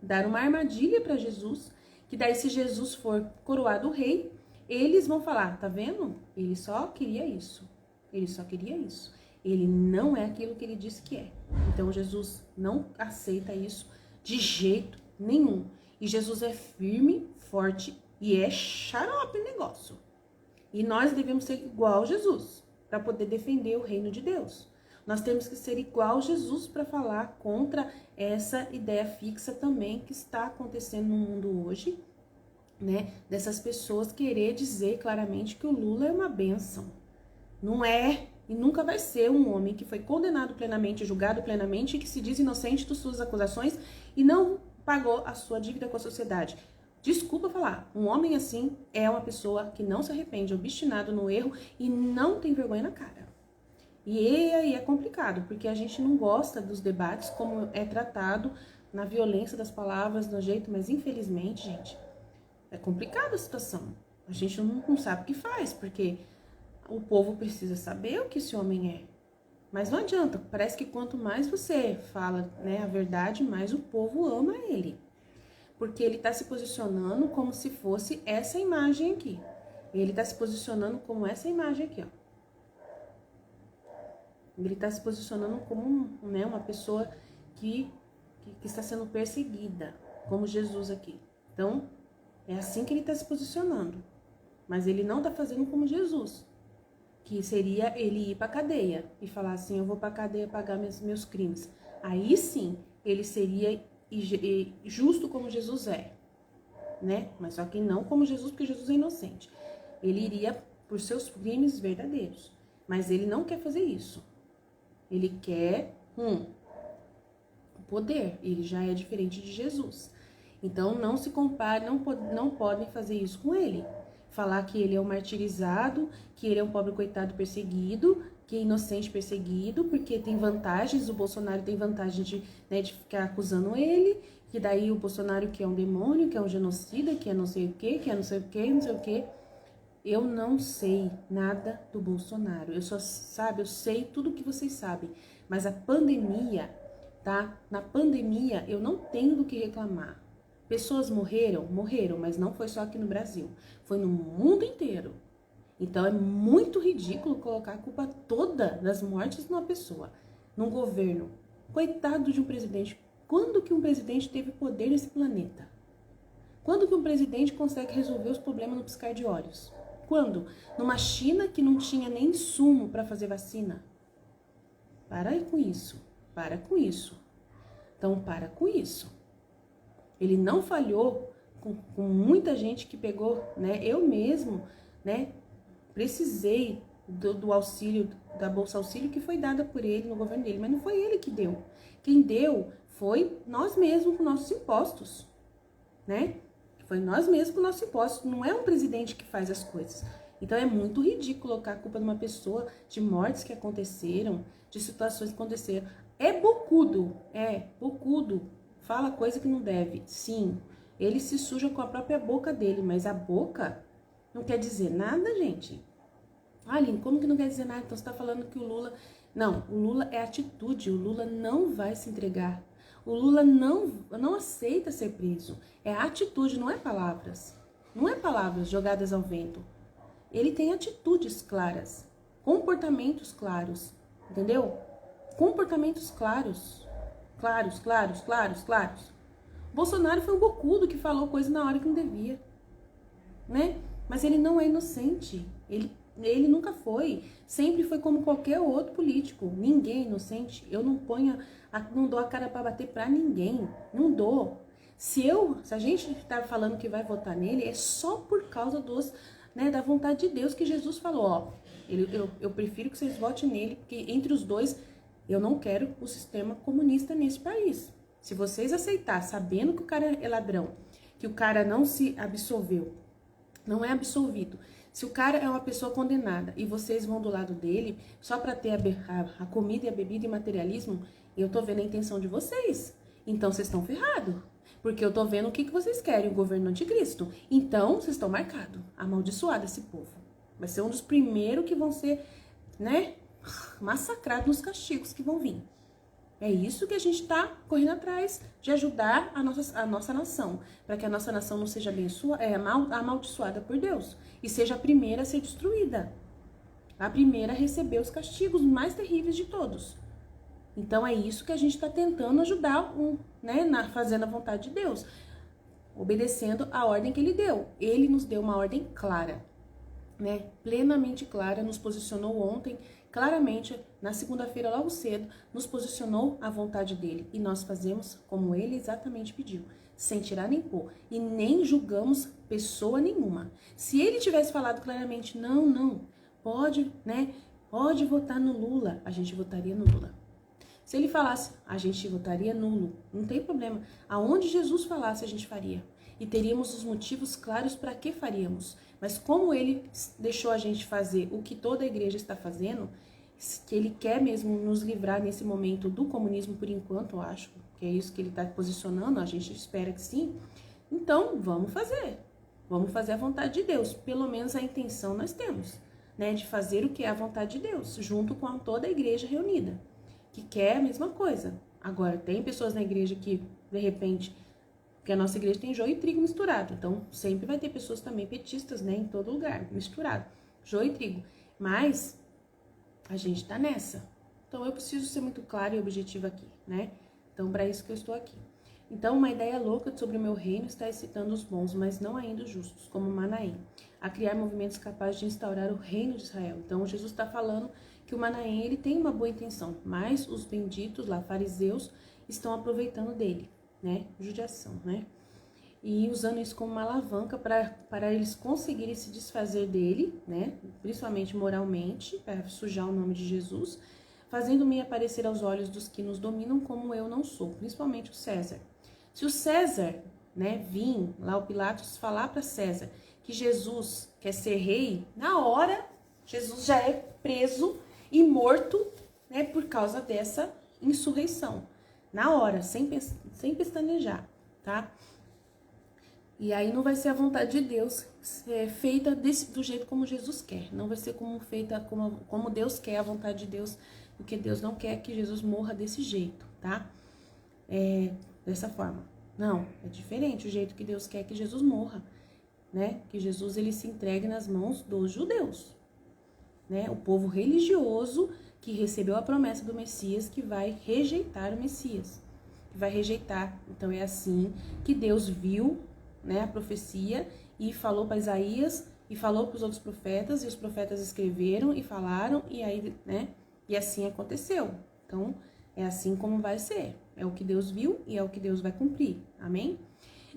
dar uma armadilha para Jesus, que daí se Jesus for coroado rei, eles vão falar, tá vendo? Ele só queria isso. Ele só queria isso. Ele não é aquilo que ele disse que é. Então Jesus não aceita isso de jeito nenhum. E Jesus é firme, forte e é xarope o negócio. E nós devemos ser igual a Jesus para poder defender o reino de Deus. Nós temos que ser igual a Jesus para falar contra essa ideia fixa também que está acontecendo no mundo hoje, né? Dessas pessoas querer dizer claramente que o Lula é uma bênção. Não é e nunca vai ser um homem que foi condenado plenamente, julgado plenamente e que se diz inocente de suas acusações e não pagou a sua dívida com a sociedade. Desculpa falar, um homem assim é uma pessoa que não se arrepende, obstinado no erro e não tem vergonha na cara. E aí é complicado, porque a gente não gosta dos debates como é tratado, na violência das palavras, no jeito, mas infelizmente, gente, é complicada a situação. A gente não sabe o que faz, porque o povo precisa saber o que esse homem é. Mas não adianta, parece que quanto mais você fala, né, a verdade, mais o povo ama ele. Porque ele está se posicionando como se fosse essa imagem aqui. Ele está se posicionando como essa imagem aqui, ó. Ele está se posicionando como, né, uma pessoa que está sendo perseguida, como Jesus aqui. Então, é assim que ele está se posicionando. Mas ele não está fazendo como Jesus, que seria ele ir para a cadeia e falar assim, eu vou para a cadeia pagar meus crimes. Aí sim, ele seria justo como Jesus é, né? Mas só que não como Jesus, porque Jesus é inocente. Ele iria por seus crimes verdadeiros. Mas ele não quer fazer isso. Ele quer o poder. Ele já é diferente de Jesus. Então não se compare, não podem fazer isso com ele. Falar que ele é um martirizado, que ele é um pobre coitado perseguido, que é inocente perseguido, porque tem vantagens, o Bolsonaro tem vantagem de, né, de ficar acusando ele, que daí o Bolsonaro que é um demônio, que é um genocida, que é não sei o quê, que é não sei o quê, não sei o quê. Eu não sei nada do Bolsonaro, eu só, eu sei tudo que vocês sabem, mas a pandemia, tá? Na pandemia eu não tenho do que reclamar. Pessoas morreram, mas não foi só aqui no Brasil, foi no mundo inteiro. Então é muito ridículo colocar a culpa toda das mortes numa pessoa, num governo. Coitado de um presidente. Quando que um presidente teve poder nesse planeta? Quando que um presidente consegue resolver os problemas no piscar de olhos? Quando? Numa China que não tinha nem insumo para fazer vacina. Para aí com isso. Para com isso. Então, para com isso. Ele não falhou com muita gente que pegou, né? Eu mesmo, né? Precisei do auxílio, da Bolsa Auxílio que foi dada por ele no governo dele, mas não foi ele que deu. Quem deu foi nós mesmos com nossos impostos, né? Foi nós mesmos com nossos impostos, não é um presidente que faz as coisas. Então é muito ridículo colocar a culpa de uma pessoa de mortes que aconteceram, de situações que aconteceram. É bocudo, fala coisa que não deve, sim. Ele se suja com a própria boca dele, mas a boca não quer dizer nada, gente. Aline, como que não quer dizer nada? Então você tá falando que o Lula... Não, o Lula é atitude, o Lula não vai se entregar. O Lula não aceita ser preso. É atitude, não é palavras. Não é palavras jogadas ao vento. Ele tem atitudes claras, comportamentos claros, entendeu? Comportamentos claros. Claros. Bolsonaro foi um bocudo que falou coisa na hora que não devia, né? Mas ele não é inocente. Ele nunca foi. Sempre foi como qualquer outro político. Ninguém é inocente. Eu não dou a cara para bater para ninguém. Não dou. Se a gente tá falando que vai votar nele, é só por causa da vontade de Deus que Jesus falou, ó. Eu prefiro que vocês votem nele, porque entre os dois, eu não quero o sistema comunista nesse país. Se vocês aceitar, sabendo que o cara é ladrão, que o cara não se absolveu, não é absolvido, se o cara é uma pessoa condenada e vocês vão do lado dele só para ter a comida e a bebida e materialismo, eu tô vendo a intenção de vocês. Então vocês estão ferrados. Porque eu tô vendo o que vocês querem, o governo anticristo. Então vocês estão marcados. Amaldiçoado esse povo. Vai ser um dos primeiros que vão ser, massacrados nos castigos que vão vir. É isso que a gente tá correndo atrás, de ajudar a nossa nação, para que a nossa nação não seja amaldiçoada por Deus e seja a primeira a ser destruída, a primeira a receber os castigos mais terríveis de todos. Então é isso que a gente está tentando ajudar, fazendo a vontade de Deus, obedecendo a ordem que ele deu. Ele nos deu uma ordem clara, plenamente clara, nos posicionou ontem, claramente, na segunda-feira, logo cedo, nos posicionou à vontade dele. E nós fazemos como ele exatamente pediu, sem tirar nem pôr. E nem julgamos pessoa nenhuma. Se ele tivesse falado claramente, não, pode votar no Lula, a gente votaria no Lula. Se ele falasse, a gente votaria nulo, não tem problema. Aonde Jesus falasse, a gente faria. E teríamos os motivos claros para que faríamos. Mas como ele deixou a gente fazer o que toda a igreja está fazendo, que ele quer mesmo nos livrar nesse momento do comunismo por enquanto, eu acho, que é isso que ele está posicionando, a gente espera que sim. Então, vamos fazer. Vamos fazer a vontade de Deus. Pelo menos a intenção nós temos, de fazer o que é a vontade de Deus, junto com toda a igreja reunida, que quer a mesma coisa. Agora, tem pessoas na igreja que, de repente, porque a nossa igreja tem joio e trigo misturado, então sempre vai ter pessoas também petistas, em todo lugar, misturado, joio e trigo. Mas a gente tá nessa. Então eu preciso ser muito clara e objetiva aqui, Então para isso que eu estou aqui. Então uma ideia louca sobre o meu reino está excitando os bons, mas não ainda os justos, como Manaém, a criar movimentos capazes de instaurar o reino de Israel. Então Jesus está falando que o Manaém, ele tem uma boa intenção, mas os benditos lá, fariseus, estão aproveitando dele, judiação, e usando isso como uma alavanca para eles conseguirem se desfazer dele, principalmente moralmente, para sujar o nome de Jesus, fazendo-me aparecer aos olhos dos que nos dominam como eu não sou, principalmente o César. Se o César, vir lá o Pilatos falar para César que Jesus quer ser rei, na hora Jesus já é preso e morto, por causa dessa insurreição. Na hora, sem pestanejar, tá? E aí não vai ser a vontade de Deus feita do jeito como Jesus quer. Não vai ser feita como Deus quer, a vontade de Deus, porque Deus não quer que Jesus morra desse jeito, tá? Dessa forma. Não, é diferente o jeito que Deus quer que Jesus morra, Que Jesus ele se entregue nas mãos dos judeus, O povo religioso que recebeu a promessa do Messias, que vai rejeitar o Messias, que vai rejeitar. Então é assim que Deus viu, a profecia e falou para Isaías e falou para os outros profetas, e os profetas escreveram e falaram, e aí, e assim aconteceu. Então é assim como vai ser. É o que Deus viu e é o que Deus vai cumprir. Amém?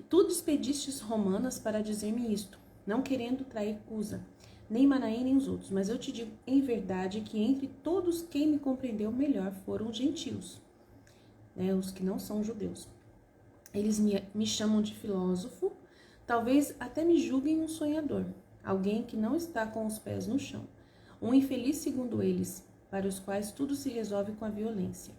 Tu despedistes Romanas para dizer-me isto, não querendo trair Cusa, nem Manaém, nem os outros, mas eu te digo em verdade que entre todos quem me compreendeu melhor foram os gentios, os que não são judeus. Eles me chamam de filósofo, talvez até me julguem um sonhador, alguém que não está com os pés no chão, um infeliz segundo eles, para os quais tudo se resolve com a violência.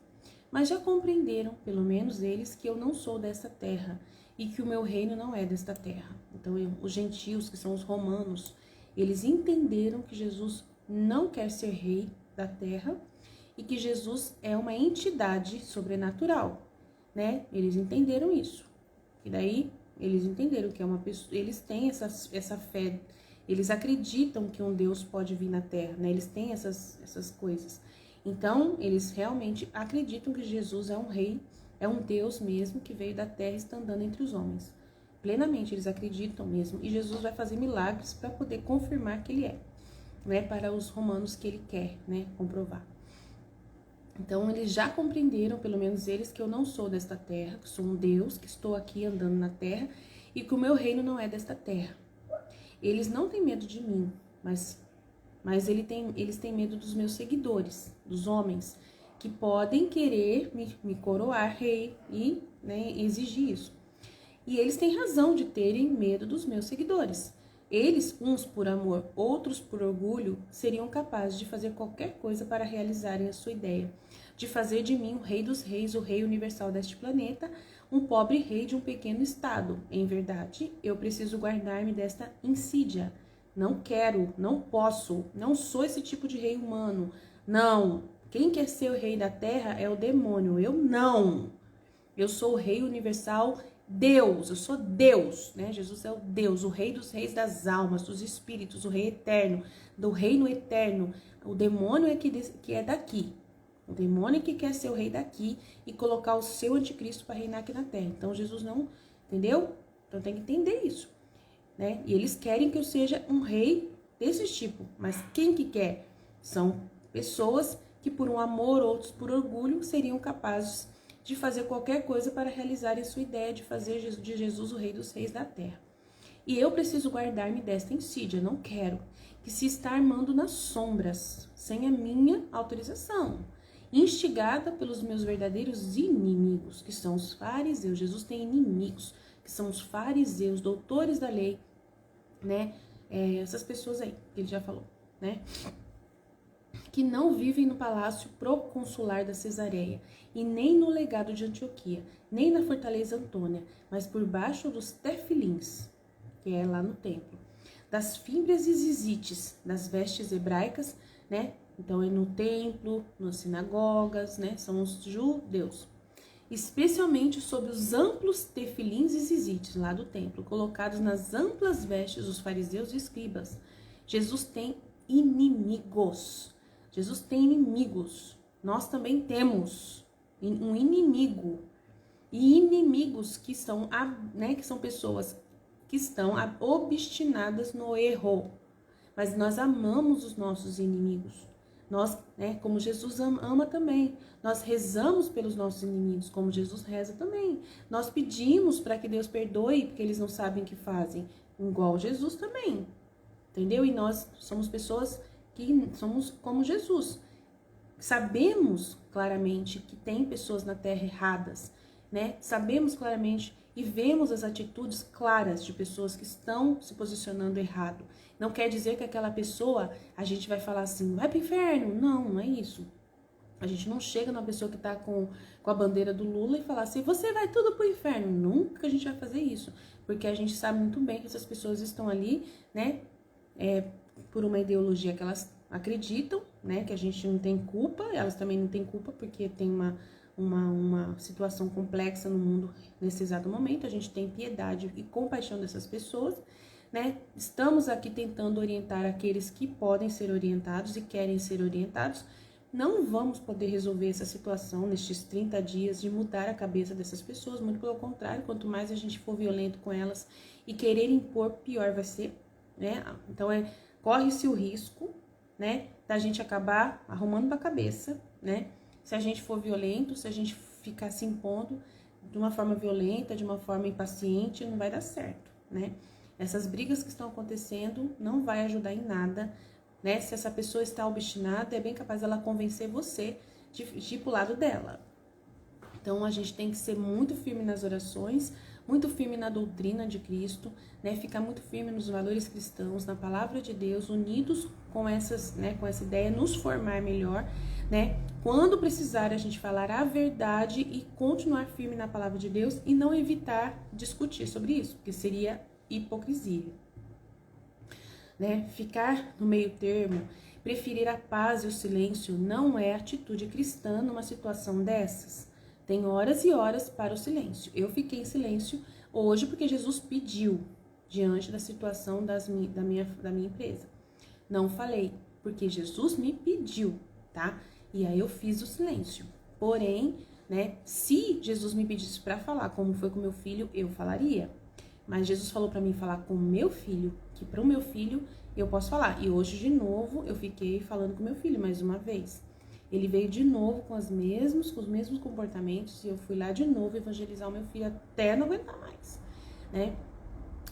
Mas já compreenderam, pelo menos eles, que eu não sou desta terra e que o meu reino não é desta terra. Então os gentios, que são os romanos, eles entenderam que Jesus não quer ser rei da terra e que Jesus é uma entidade sobrenatural, Eles entenderam isso. E daí eles entenderam que é uma pessoa, eles têm essa fé, eles acreditam que um Deus pode vir na terra, Eles têm essas coisas. Então, eles realmente acreditam que Jesus é um rei, é um Deus mesmo que veio da terra e está andando entre os homens. plenamente, eles acreditam mesmo, e Jesus vai fazer milagres para poder confirmar que ele é, né, para os romanos que ele quer, né, comprovar. Então, eles já compreenderam, pelo menos eles, que eu não sou desta terra, que sou um Deus, que estou aqui andando na terra, e que o meu reino não é desta terra. Eles não têm medo de mim, mas eles têm medo dos meus seguidores, dos homens, que podem querer me coroar rei e, né, exigir isso. E eles têm razão de terem medo dos meus seguidores. Eles, uns por amor, outros por orgulho, seriam capazes de fazer qualquer coisa para realizarem a sua ideia, de fazer de mim o rei dos reis, o rei universal deste planeta, um pobre rei de um pequeno estado. Em verdade, eu preciso guardar-me desta insídia. Não quero, não posso, não sou esse tipo de rei humano. Não, quem quer ser o rei da terra é o demônio, eu não. Eu sou o rei universal, Deus, eu sou Deus, né? Jesus é o Deus, o rei dos reis das almas, dos espíritos, o rei eterno, do reino eterno. O demônio é que é daqui. O demônio é que quer ser o rei daqui e colocar o seu anticristo para reinar aqui na terra. Então Jesus não, entendeu? Então tem que entender isso, né? E eles querem que eu seja um rei desse tipo, mas quem que quer? São pessoas que por um amor, outros por orgulho, seriam capazes de fazer qualquer coisa para realizar a sua ideia de fazer de Jesus o rei dos reis da terra. E eu preciso guardar-me desta insídia, não quero que se está armando nas sombras, sem a minha autorização, instigada pelos meus verdadeiros inimigos, que são os fariseus. Jesus tem inimigos, que são os fariseus, doutores da lei, né? Essas pessoas aí, que ele já falou, né? Que não vivem no palácio proconsular da Cesareia, e nem no legado de Antioquia, nem na fortaleza Antônia, mas por baixo dos tefilins, que é lá no templo, das fímbrias e zizites, das vestes hebraicas, né? Então é no templo, nas sinagogas, né? São os judeus. Especialmente sobre os amplos tefilins e zizites lá do templo, colocados nas amplas vestes dos fariseus e escribas. Jesus tem inimigos. Jesus tem inimigos. Nós também temos um inimigo. E inimigos que são, né, que são pessoas que estão obstinadas no erro. Mas nós amamos os nossos inimigos. Nós, né, como Jesus ama também. Nós rezamos pelos nossos inimigos, como Jesus reza também. Nós pedimos para que Deus perdoe, porque eles não sabem o que fazem. Igual Jesus também. Entendeu? E nós somos pessoas que somos como Jesus. Sabemos claramente que tem pessoas na terra erradas, né? Sabemos claramente e vemos as atitudes claras de pessoas que estão se posicionando errado. Não quer dizer que aquela pessoa, a gente vai falar assim, vai pro inferno. Não, não é isso. A gente não chega numa pessoa que tá com a bandeira do Lula e falar assim, você vai tudo pro inferno. Nunca a gente vai fazer isso. Porque a gente sabe muito bem que essas pessoas estão ali, né? Por uma ideologia que elas acreditam, né, que a gente não tem culpa, elas também não têm culpa, porque tem uma situação complexa no mundo nesse exato momento. A gente tem piedade e compaixão dessas pessoas, né? Estamos aqui tentando orientar aqueles que podem ser orientados e querem ser orientados. Não vamos poder resolver essa situação nestes 30 dias de mudar a cabeça dessas pessoas, muito pelo contrário, quanto mais a gente for violento com elas e querer impor, pior vai ser, né? Então corre-se o risco, né, da gente acabar arrumando pra cabeça, né? Se a gente for violento, se a gente ficar se impondo de uma forma violenta, de uma forma impaciente, não vai dar certo, né? Essas brigas que estão acontecendo não vai ajudar em nada, né? Se essa pessoa está obstinada, é bem capaz dela convencer você de ir pro lado dela. Então a gente tem que ser muito firme nas orações, muito firme na doutrina de Cristo, né? Ficar muito firme nos valores cristãos, na palavra de Deus, unidos com essas, né, com essa ideia, nos formar melhor, né? Quando precisar a gente falar a verdade e continuar firme na palavra de Deus e não evitar discutir sobre isso, porque seria hipocrisia, né? Ficar no meio termo, preferir a paz e o silêncio não é atitude cristã numa situação dessas. Tem horas e horas para o silêncio. Eu fiquei em silêncio hoje porque Jesus pediu diante da situação da minha empresa. Não falei, porque Jesus me pediu, tá? E aí eu fiz o silêncio. Porém, né, se Jesus me pedisse para falar como foi com meu filho, eu falaria. Mas Jesus falou para mim falar com o meu filho, que para o meu filho eu posso falar. E hoje, de novo, eu fiquei falando com o meu filho mais uma vez. Ele veio de novo com os mesmos comportamentos e eu fui lá de novo evangelizar o meu filho até não aguentar mais, né?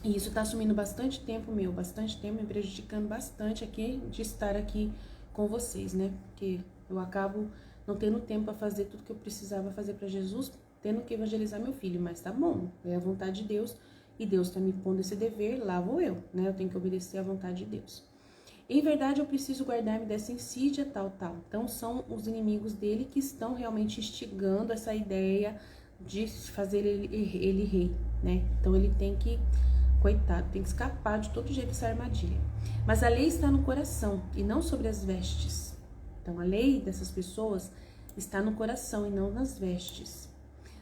E isso tá assumindo bastante tempo bastante tempo, me prejudicando bastante aqui de estar aqui com vocês, né? Porque eu acabo não tendo tempo para fazer tudo que eu precisava fazer para Jesus, tendo que evangelizar meu filho, mas tá bom, é a vontade de Deus e Deus tá me pondo esse dever, lá vou eu, né? Eu tenho que obedecer à vontade de Deus. Em verdade, eu preciso guardar-me dessa insídia, tal. Então, são os inimigos dele que estão realmente instigando essa ideia de fazer ele rei, né? Então, ele tem que, coitado, tem que escapar de todo jeito dessa armadilha. Mas a lei está no coração e não sobre as vestes. Então, a lei dessas pessoas está no coração e não nas vestes.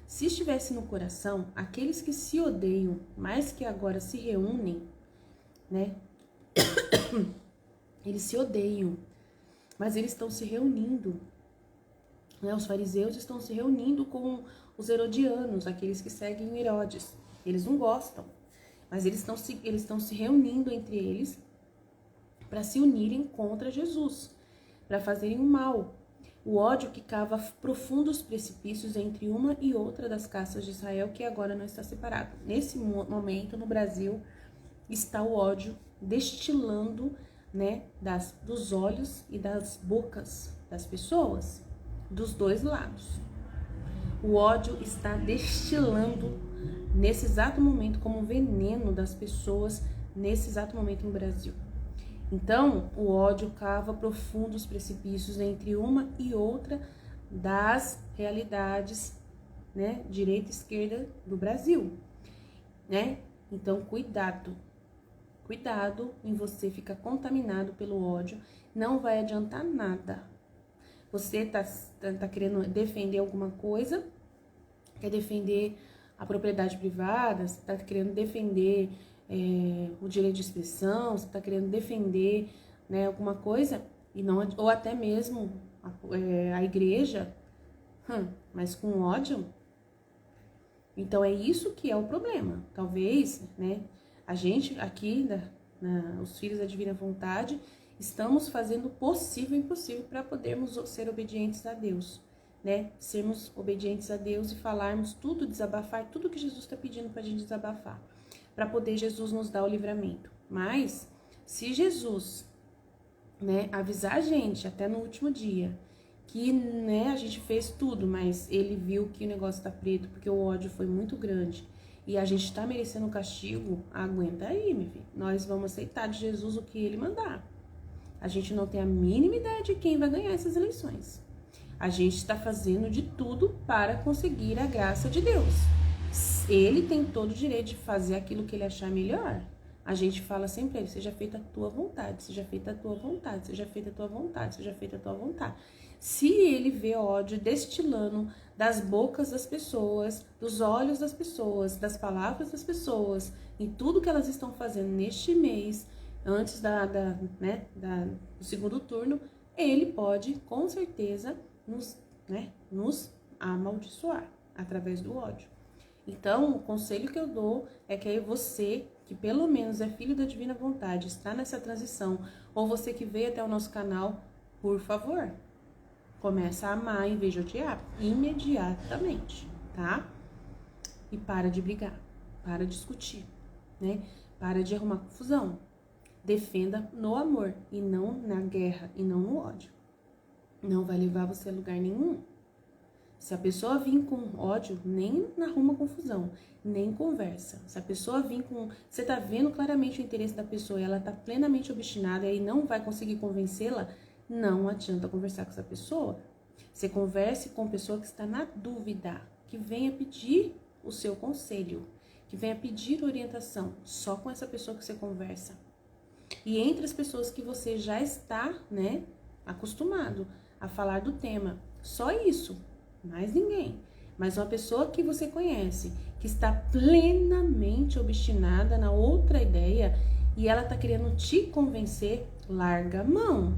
Se estivesse no coração, aqueles que se odeiam, mas que agora se reúnem, né? Eles se odeiam, mas eles estão se reunindo, né? Os fariseus estão se reunindo com os herodianos, aqueles que seguem Herodes. Eles não gostam, mas eles estão se reunindo entre eles para se unirem contra Jesus, para fazerem o mal. O ódio que cava profundos precipícios entre uma e outra das casas de Israel, que agora não está separado. Nesse momento, no Brasil, está o ódio destilando, né, dos olhos e das bocas das pessoas, dos dois lados. O ódio está destilando nesse exato momento como veneno das pessoas, nesse exato momento no Brasil. Então, o ódio cava profundos precipícios entre uma e outra das realidades, né, direita e esquerda do Brasil, né? Então, cuidado em você ficar contaminado pelo ódio, não vai adiantar nada. Você tá querendo defender alguma coisa, quer defender a propriedade privada, você tá querendo defender o direito de expressão, você tá querendo defender, né, alguma coisa, e não, ou até mesmo a igreja, mas com ódio. Então é isso que é o problema. Talvez, né, a gente aqui, os filhos da Divina Vontade, estamos fazendo o possível e o impossível para podermos ser obedientes a Deus, né? Sermos obedientes a Deus e falarmos tudo, desabafar tudo que Jesus está pedindo para a gente desabafar, para poder Jesus nos dar o livramento. Mas, se Jesus, né, avisar a gente até no último dia, que, né, a gente fez tudo, mas ele viu que o negócio tá preto, porque o ódio foi muito grande, e a gente tá merecendo um castigo, aguenta aí, meu filho. Nós vamos aceitar de Jesus o que ele mandar. A gente não tem a mínima ideia de quem vai ganhar essas eleições. A gente está fazendo de tudo para conseguir a graça de Deus. Ele tem todo o direito de fazer aquilo que ele achar melhor. A gente fala sempre a ele, seja feita a tua vontade, seja feita a tua vontade, seja feita a tua vontade, seja feita a tua vontade. Se ele vê ódio destilando das bocas das pessoas, dos olhos das pessoas, das palavras das pessoas, em tudo que elas estão fazendo neste mês, antes do segundo turno, ele pode, com certeza, nos amaldiçoar através do ódio. Então, o conselho que eu dou é que aí você, que pelo menos é filho da Divina Vontade, está nessa transição, ou você que veio até o nosso canal, por favor, começa a amar em vez de odiar, imediatamente, tá? E para de brigar, para de discutir, né? Para de arrumar confusão. Defenda no amor e não na guerra e não no ódio. Não vai levar você a lugar nenhum. Se a pessoa vir com ódio, nem arruma confusão, nem conversa. Se a pessoa vir com... Você tá vendo claramente o interesse da pessoa e ela tá plenamente obstinada e não vai conseguir convencê-la, não adianta conversar com essa pessoa. Você converse com a pessoa que está na dúvida, que venha pedir o seu conselho, que venha pedir orientação. Só com essa pessoa que você conversa. E entre as pessoas que você já está, né, acostumado a falar do tema, só isso, mais ninguém. Mas uma pessoa que você conhece, que está plenamente obstinada na outra ideia e ela está querendo te convencer, larga a mão.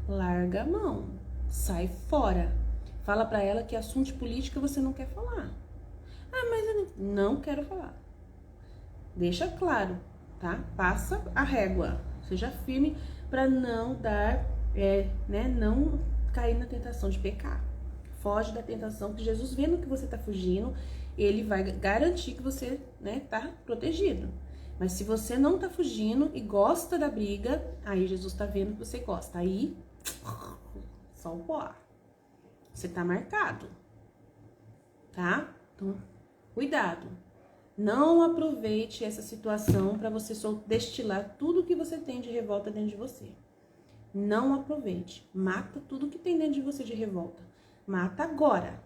Larga a mão. Sai fora. Fala pra ela que assunto de política você não quer falar. Ah, mas eu não quero falar. Deixa claro, tá? Passa a régua. Seja firme para não dar, não cair na tentação de pecar. Foge da tentação, que Jesus, vendo que você tá fugindo, ele vai garantir que você, tá protegido. Mas se você não tá fugindo e gosta da briga, aí Jesus tá vendo que você gosta. Aí, só o pó. Você tá marcado, tá? Então, cuidado. Não aproveite essa situação para você só destilar tudo que você tem de revolta dentro de você. Não aproveite. Mata tudo que tem dentro de você de revolta. Mata agora,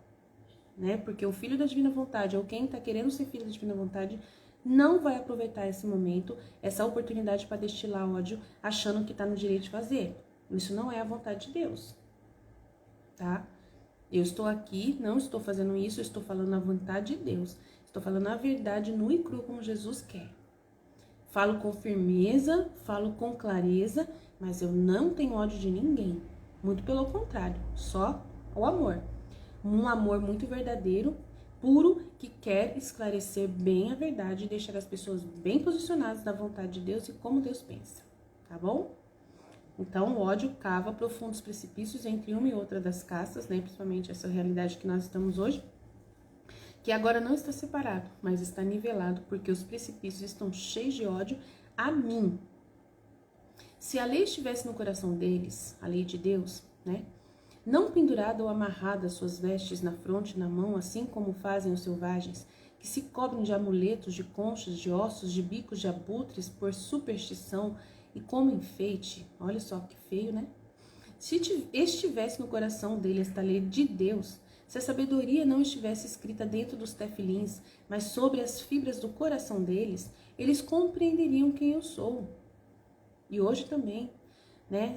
Porque o filho da divina vontade, ou quem tá querendo ser filho da divina vontade, não vai aproveitar esse momento, essa oportunidade para destilar ódio, achando que tá no direito de fazer. Isso não é a vontade de Deus, tá? Eu estou aqui, não estou fazendo isso, eu estou falando a vontade de Deus. Estou falando a verdade nu e cru como Jesus quer. Falo com firmeza, falo com clareza, mas eu não tenho ódio de ninguém. Muito pelo contrário, só o amor. Um amor muito verdadeiro, puro, que quer esclarecer bem a verdade e deixar as pessoas bem posicionadas na vontade de Deus e como Deus pensa, tá bom? Então, o ódio cava profundos precipícios entre uma e outra das castas, principalmente essa realidade que nós estamos hoje, que agora não está separado, mas está nivelado, porque os precipícios estão cheios de ódio a mim. Se a lei estivesse no coração deles, a lei de Deus, não pendurada ou amarrada as suas vestes na fronte e na mão, assim como fazem os selvagens, que se cobrem de amuletos, de conchas, de ossos, de bicos de abutres, por superstição e como enfeite, olha só que feio, Se estivesse no coração dele esta lei de Deus, se a sabedoria não estivesse escrita dentro dos tefilins, mas sobre as fibras do coração deles, eles compreenderiam quem eu sou. E hoje também,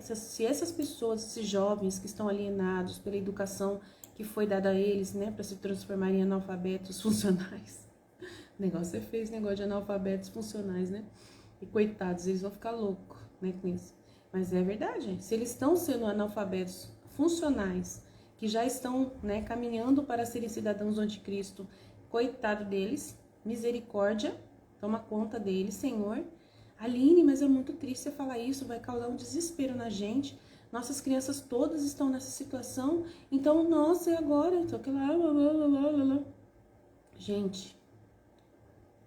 Se essas pessoas, esses jovens que estão alienados pela educação que foi dada a eles, para se transformarem em analfabetos funcionais. O negócio é feio, esse negócio de analfabetos funcionais, E coitados, eles vão ficar loucos, com isso. Mas é verdade, se eles estão sendo analfabetos funcionais, que já estão, caminhando para serem cidadãos do anticristo, coitado deles, misericórdia, toma conta deles, Senhor. Aline, mas é muito triste você falar isso, vai causar um desespero na gente. Nossas crianças todas estão nessa situação, então, nossa, e agora? Então, que lá. Gente,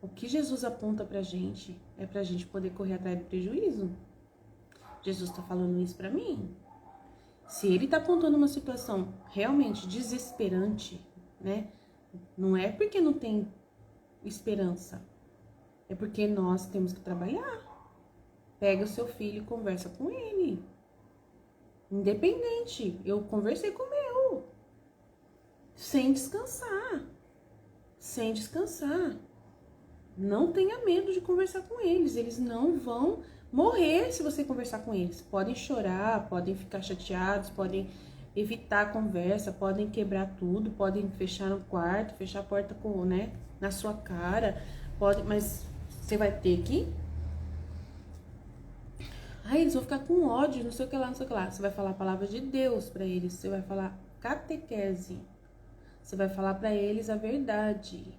o que Jesus aponta pra gente é pra gente poder correr atrás do prejuízo. Jesus tá falando isso pra mim. Se ele tá apontando uma situação realmente desesperante, não é porque não tem esperança. É porque nós temos que trabalhar. Pega o seu filho e conversa com ele. Independente. Eu conversei com o meu. Sem descansar. Sem descansar. Não tenha medo de conversar com eles. Eles não vão morrer se você conversar com eles. Podem chorar, podem ficar chateados, podem evitar a conversa, podem quebrar tudo, podem fechar no quarto, fechar a porta na sua cara. Mas você vai ter que... eles vão ficar com ódio, não sei o que lá, não sei o que lá. Você vai falar a palavra de Deus para eles. Você vai falar catequese. Você vai falar para eles a verdade,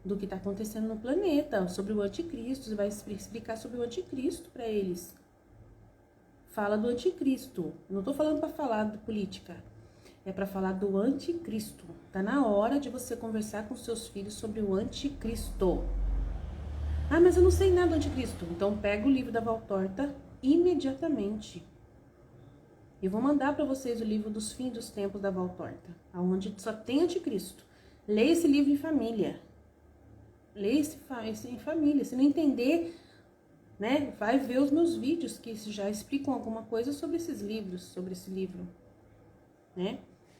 do que está acontecendo no planeta, sobre o anticristo. Você vai explicar sobre o anticristo para eles. Fala do anticristo. Não tô falando para falar de política. É para falar do anticristo. Tá na hora de você conversar com seus filhos sobre o anticristo. Mas eu não sei nada do anticristo. Então pega o livro da Valtorta imediatamente. Eu vou mandar para vocês o livro dos fins dos tempos da Valtorta, onde só tem anticristo. Leia esse livro em família. Leia esse em família. Se não entender, vai ver os meus vídeos que já explicam alguma coisa sobre esses livros, sobre esse livro,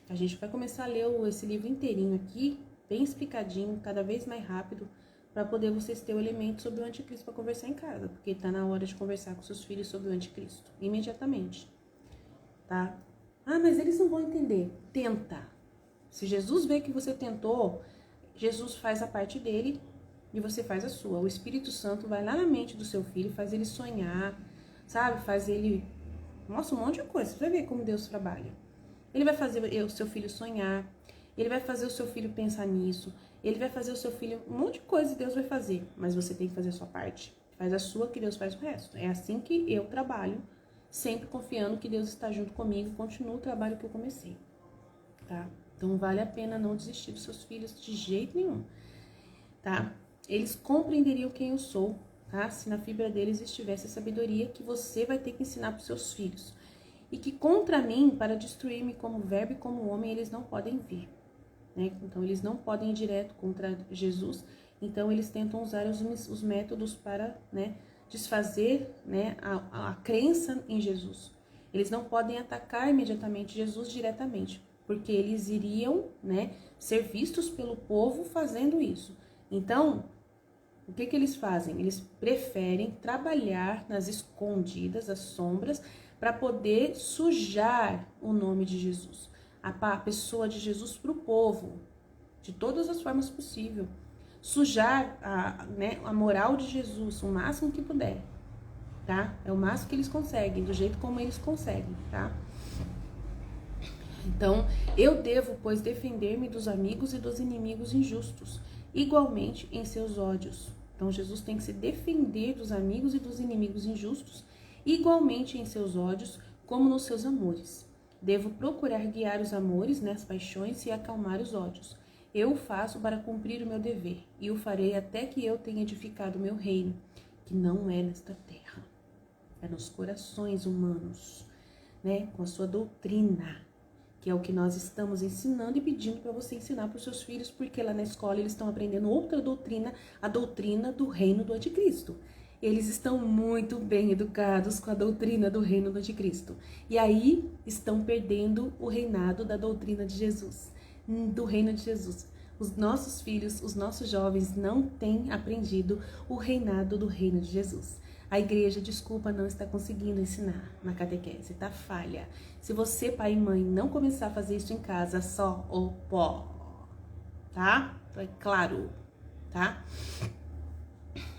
A gente vai começar a ler esse livro inteirinho aqui, bem explicadinho, cada vez mais rápido, para poder vocês terem o elemento sobre o anticristo para conversar em casa, porque tá na hora de conversar com seus filhos sobre o anticristo, imediatamente, tá? Mas eles não vão entender. Tenta. Se Jesus vê que você tentou, Jesus faz a parte dele e você faz a sua. O Espírito Santo vai lá na mente do seu filho, faz ele sonhar, sabe? Faz ele... Nossa, um monte de coisa. Você vai ver como Deus trabalha. Ele vai fazer o seu filho sonhar, ele vai fazer o seu filho pensar nisso, Ele vai fazer o seu filho, um monte de coisa Deus vai fazer, mas você tem que fazer a sua parte. Faz a sua, que Deus faz o resto. É assim que eu trabalho, sempre confiando que Deus está junto comigo, continuo o trabalho que eu comecei, tá? Então vale a pena não desistir dos seus filhos de jeito nenhum, tá? Eles compreenderiam quem eu sou, tá? Se na fibra deles estivesse a sabedoria que você vai ter que ensinar para os seus filhos. E que contra mim, para destruir-me como verbo e como homem, eles não podem vir, né? Então eles não podem ir direto contra Jesus, então eles tentam usar os métodos para, né, desfazer, né, a crença em Jesus. Eles não podem atacar imediatamente Jesus diretamente, porque eles iriam, né, ser vistos pelo povo fazendo isso. Então, o que eles fazem? Eles preferem trabalhar nas escondidas, as sombras, para poder sujar o nome de Jesus, a pessoa de Jesus para o povo, de todas as formas possíveis. Sujar a moral de Jesus o máximo que puder, tá? É o máximo que eles conseguem, do jeito como eles conseguem, tá? Então, eu devo, pois, defender-me dos amigos e dos inimigos injustos, igualmente em seus ódios. Então, Jesus tem que se defender dos amigos e dos inimigos injustos, igualmente em seus ódios, como nos seus amores. Devo procurar guiar os amores, né, as paixões, e acalmar os ódios. Eu o faço para cumprir o meu dever, e o farei até que eu tenha edificado o meu reino, que não é nesta terra, é nos corações humanos, né, com a sua doutrina, que é o que nós estamos ensinando e pedindo para você ensinar para os seus filhos, porque lá na escola eles estão aprendendo outra doutrina, a doutrina do reino do anticristo. Eles estão muito bem educados com a doutrina do reino do anticristo. E aí estão perdendo o reinado da doutrina de Jesus, do reino de Jesus. Os nossos filhos, os nossos jovens não têm aprendido o reinado do reino de Jesus. A igreja, desculpa, não está conseguindo ensinar na catequese, tá falha. Se você, pai e mãe, não começar a fazer isso em casa, só o pó, tá? É claro, tá?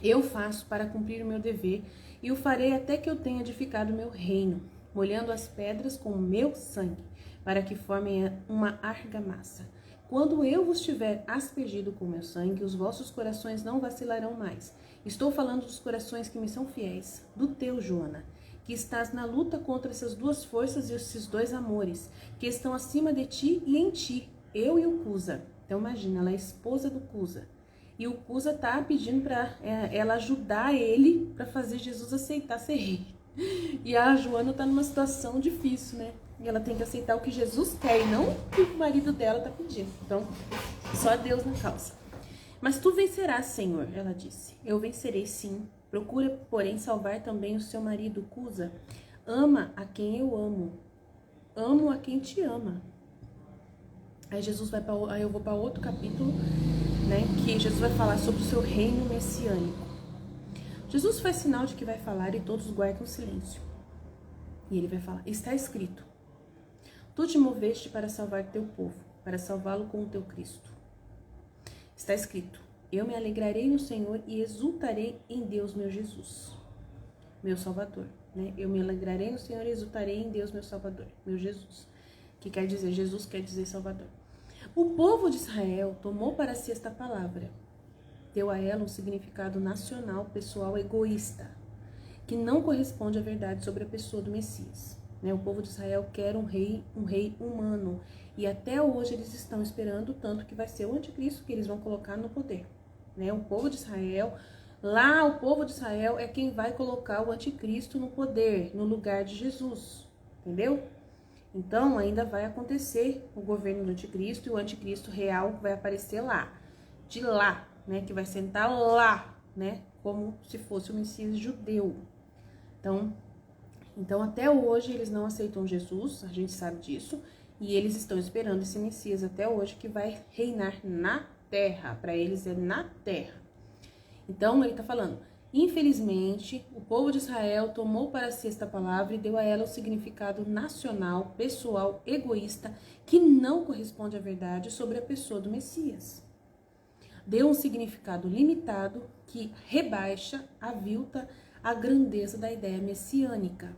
Eu faço para cumprir o meu dever e o farei até que eu tenha edificado o meu reino, molhando as pedras com o meu sangue, para que formem uma argamassa. Quando eu vos tiver aspergido com o meu sangue, os vossos corações não vacilarão mais. Estou falando dos corações que me são fiéis, do teu, Joana, que estás na luta contra essas duas forças e esses dois amores, que estão acima de ti e em ti, eu e o Cusa. Então imagina, ela é esposa do Cusa. E o Cusa tá pedindo para ela ajudar ele para fazer Jesus aceitar ser rei. E a Joana tá numa situação difícil, né? E ela tem que aceitar o que Jesus quer e não o que o marido dela tá pedindo. Então, só Deus na causa. Mas tu vencerás, Senhor, ela disse. Eu vencerei, sim. Procura, porém, salvar também o seu marido, Cusa. Ama a quem eu amo. Amo a quem te ama. Aí eu vou para outro capítulo, né, que Jesus vai falar sobre o seu reino messiânico. Jesus faz sinal de que vai falar e todos guardam silêncio. E ele vai falar: está escrito: tu te moveste para salvar teu povo, para salvá-lo com o teu Cristo. Está escrito: eu me alegrarei no Senhor e exultarei em Deus, meu Jesus, meu Salvador. Né? Eu me alegrarei no Senhor e exultarei em Deus, meu Salvador, meu Jesus. Que quer dizer, Jesus quer dizer Salvador. O povo de Israel tomou para si esta palavra. Deu a ela um significado nacional, pessoal, egoísta, que não corresponde à verdade sobre a pessoa do Messias. Né? O povo de Israel quer um rei humano. E até hoje eles estão esperando tanto que vai ser o anticristo que eles vão colocar no poder. Né? O povo de Israel, o povo de Israel é quem vai colocar o anticristo no poder, no lugar de Jesus. Entendeu? Então, ainda vai acontecer o governo do anticristo e o anticristo real vai aparecer lá, de lá, né, que vai sentar lá, né, como se fosse o Messias judeu. Então, até hoje eles não aceitam Jesus, a gente sabe disso, e eles estão esperando esse Messias até hoje que vai reinar na terra, para eles é na terra. Então, ele está falando: infelizmente, o povo de Israel tomou para si esta palavra e deu a ela um significado nacional, pessoal, egoísta, que não corresponde à verdade sobre a pessoa do Messias. Deu um significado limitado que rebaixa, avilta a grandeza da ideia messiânica,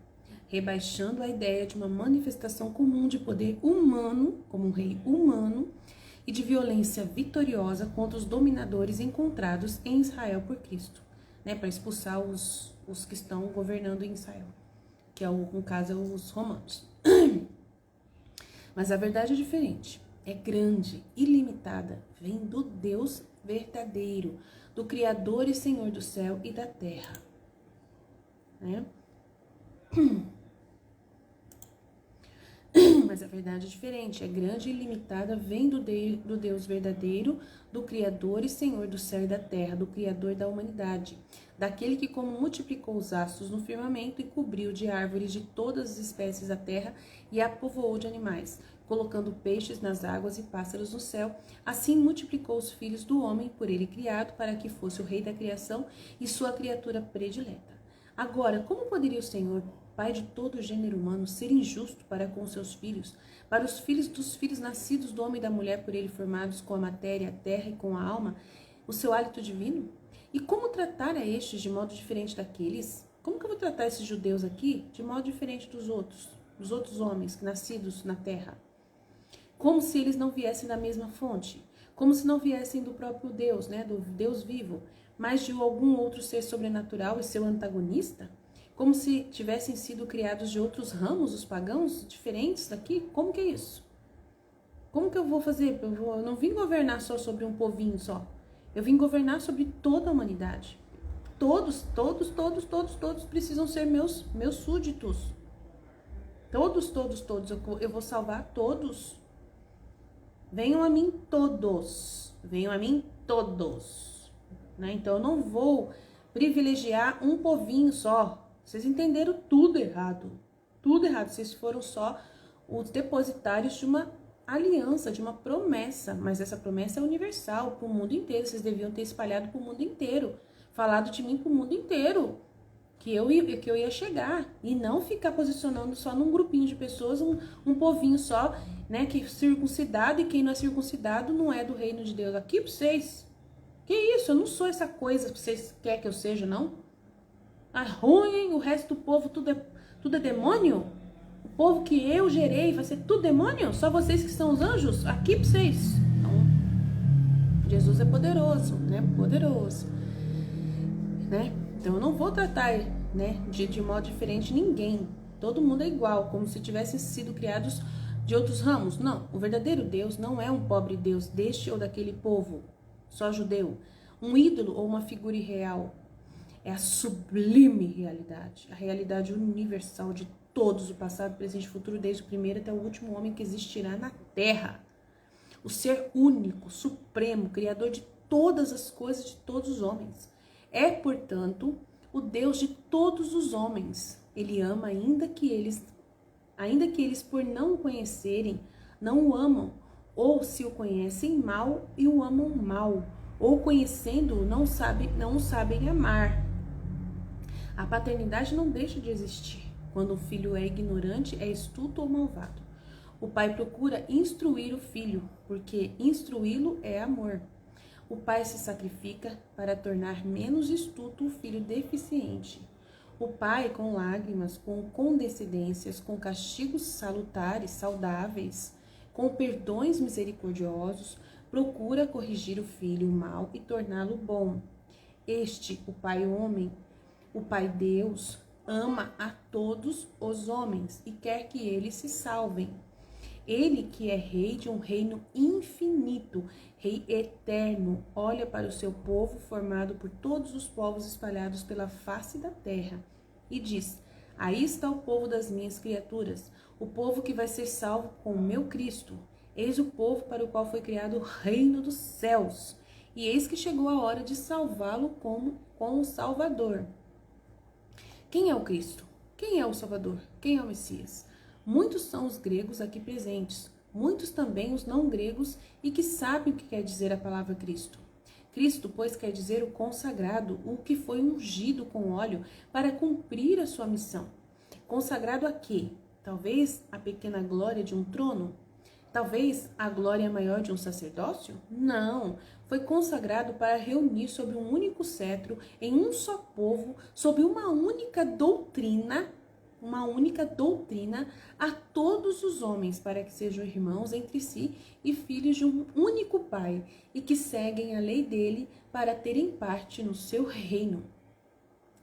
rebaixando a ideia de uma manifestação comum de poder humano, como um rei humano, e de violência vitoriosa contra os dominadores encontrados em Israel por Cristo, né, para expulsar os que estão governando em Israel, que no caso é os romanos. Mas a verdade é diferente, é grande, ilimitada, vem do Deus verdadeiro, do Criador e Senhor do céu e da terra, né? Mas a verdade é diferente, é grande e ilimitada, vem do Deus verdadeiro, do Criador e Senhor do céu e da terra, do Criador da humanidade, daquele que como multiplicou os astros no firmamento e cobriu de árvores de todas as espécies a terra e a povoou de animais, colocando peixes nas águas e pássaros no céu, assim multiplicou os filhos do homem por ele criado, para que fosse o rei da criação e sua criatura predileta. Agora, como poderia o Senhor, Pai de todo o gênero humano, ser injusto para com seus filhos, para os filhos dos filhos nascidos do homem e da mulher por ele formados com a matéria, a terra e com a alma, o seu hálito divino? E como tratar a estes de modo diferente daqueles? Como que eu vou tratar esses judeus aqui de modo diferente dos outros homens nascidos na terra? Como se eles não viessem da mesma fonte, como se não viessem do próprio Deus, né, do Deus vivo, mas de algum outro ser sobrenatural e seu antagonista? Como se tivessem sido criados de outros ramos, os pagãos, diferentes daqui? Como que é isso? Como que eu vou fazer? Eu não vim governar só sobre um povinho só. Eu vim governar sobre toda a humanidade. Todos precisam ser meus súditos. Todos. Eu vou salvar todos. Venham a mim todos. Né? Então eu não vou privilegiar um povinho só. Vocês entenderam tudo errado. Vocês foram só os depositários de uma aliança, de uma promessa. Mas essa promessa é universal, para o mundo inteiro. Vocês deviam ter espalhado para o mundo inteiro. Falado de mim para o mundo inteiro. Que eu ia chegar. E não ficar posicionando só num grupinho de pessoas, um povinho só, né? Que é circuncidado, e quem não é circuncidado não é do reino de Deus. Aqui para vocês. Que isso? Eu não sou essa coisa que vocês querem que eu seja, não? Ah, ruim, hein? O resto do povo tudo é demônio? O povo que eu gerei vai ser tudo demônio? Só vocês que são os anjos? Aqui pra vocês. Então, Jesus é poderoso, né? Poderoso. Né? Então eu não vou tratar, né, de modo diferente ninguém. Todo mundo é igual, como se tivessem sido criados de outros ramos. Não, o verdadeiro Deus não é um pobre Deus deste ou daquele povo, só judeu. Um ídolo ou uma figura irreal. É a sublime realidade, a realidade universal de todos, o passado, presente e futuro, desde o primeiro até o último homem que existirá na Terra. O ser único, supremo, criador de todas as coisas, de todos os homens. É, portanto, o Deus de todos os homens. Ele ama, ainda que eles por não o conhecerem, não o amam, ou se o conhecem mal e o amam mal, ou conhecendo-o não o sabem amar. A paternidade não deixa de existir. Quando o filho é ignorante, é estulto ou malvado. O pai procura instruir o filho, porque instruí-lo é amor. O pai se sacrifica para tornar menos estulto o filho deficiente. O pai, com lágrimas, com condescendências, com castigos salutares, saudáveis, com perdões misericordiosos, procura corrigir o filho mal e torná-lo bom. Este, o pai homem, o Pai Deus, ama a todos os homens e quer que eles se salvem. Ele que é rei de um reino infinito, rei eterno, olha para o seu povo formado por todos os povos espalhados pela face da terra e diz: aí está o povo das minhas criaturas, o povo que vai ser salvo com o meu Cristo. Eis o povo para o qual foi criado o reino dos céus. E eis que chegou a hora de salvá-lo com o Salvador. Quem é o Cristo? Quem é o Salvador? Quem é o Messias? Muitos são os gregos aqui presentes, muitos também os não gregos e que sabem o que quer dizer a palavra Cristo. Cristo, pois, quer dizer o consagrado, o que foi ungido com óleo para cumprir a sua missão. Consagrado a quê? Talvez a pequena glória de um trono? Talvez a glória maior de um sacerdócio? Não, foi consagrado para reunir sob um único cetro, em um só povo, sob uma única doutrina, uma única doutrina a todos os homens, para que sejam irmãos entre si e filhos de um único Pai, e que seguem a lei dele para terem parte no seu reino.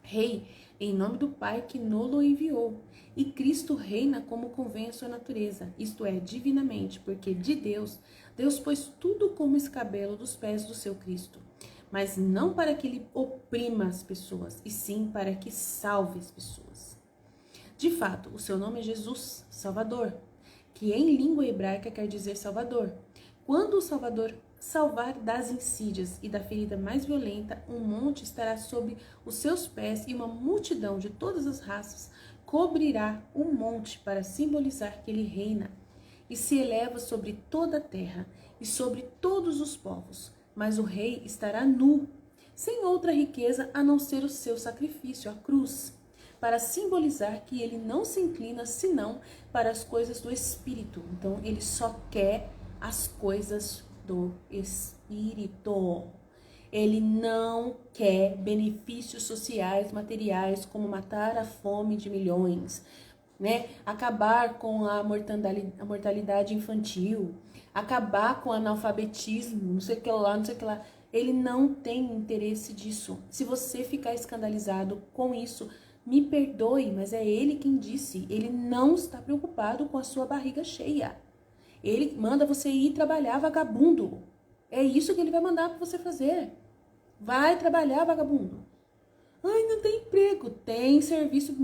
Rei, em nome do Pai que nolo enviou. E Cristo reina como convém a sua natureza, isto é, divinamente, porque de Deus pôs tudo como escabelo dos pés do seu Cristo. Mas não para que ele oprima as pessoas, e sim para que salve as pessoas. De fato, o seu nome é Jesus, Salvador, que em língua hebraica quer dizer Salvador. Quando o Salvador salvar das insídias e da ferida mais violenta, um monte estará sob os seus pés e uma multidão de todas as raças cobrirá o monte para simbolizar que ele reina e se eleva sobre toda a terra e sobre todos os povos. Mas o rei estará nu, sem outra riqueza a não ser o seu sacrifício, a cruz, para simbolizar que ele não se inclina senão para as coisas do Espírito. Então, ele só quer as coisas do Espírito. Ele não quer benefícios sociais, materiais, como matar a fome de milhões, né? Acabar com a mortalidade infantil, acabar com o analfabetismo, não sei o que lá, não sei o que lá. Ele não tem interesse disso. Se você ficar escandalizado com isso, me perdoe, mas é ele quem disse. Ele não está preocupado com a sua barriga cheia. Ele manda você ir trabalhar, vagabundo. É isso que ele vai mandar para você fazer. Vai trabalhar, vagabundo. Ai, não tem emprego. Tem serviço,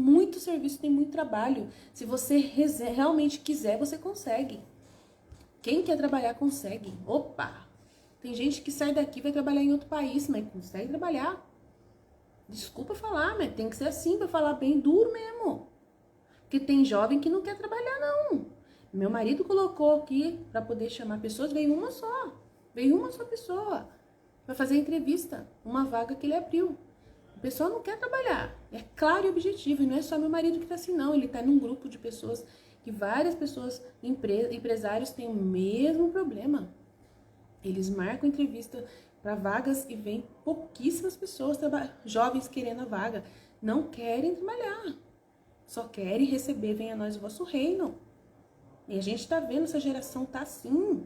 tem muito trabalho. Se você realmente quiser, você consegue. Quem quer trabalhar, consegue. Opa! Tem gente que sai daqui e vai trabalhar em outro país, mas consegue trabalhar. Desculpa falar, mas tem que ser assim, para falar bem duro mesmo. Porque tem jovem que não quer trabalhar, não. Meu marido colocou aqui para poder chamar pessoas, veio uma só pessoa para fazer entrevista, uma vaga que ele abriu. A pessoa não quer trabalhar, é claro e objetivo, e não é só meu marido que está assim não, ele está num grupo de pessoas, que várias pessoas, empresários têm o mesmo problema. Eles marcam entrevista para vagas e vem pouquíssimas pessoas, jovens querendo a vaga, não querem trabalhar, só querem receber, venha a nós o vosso reino. E a gente está vendo essa geração tá assim.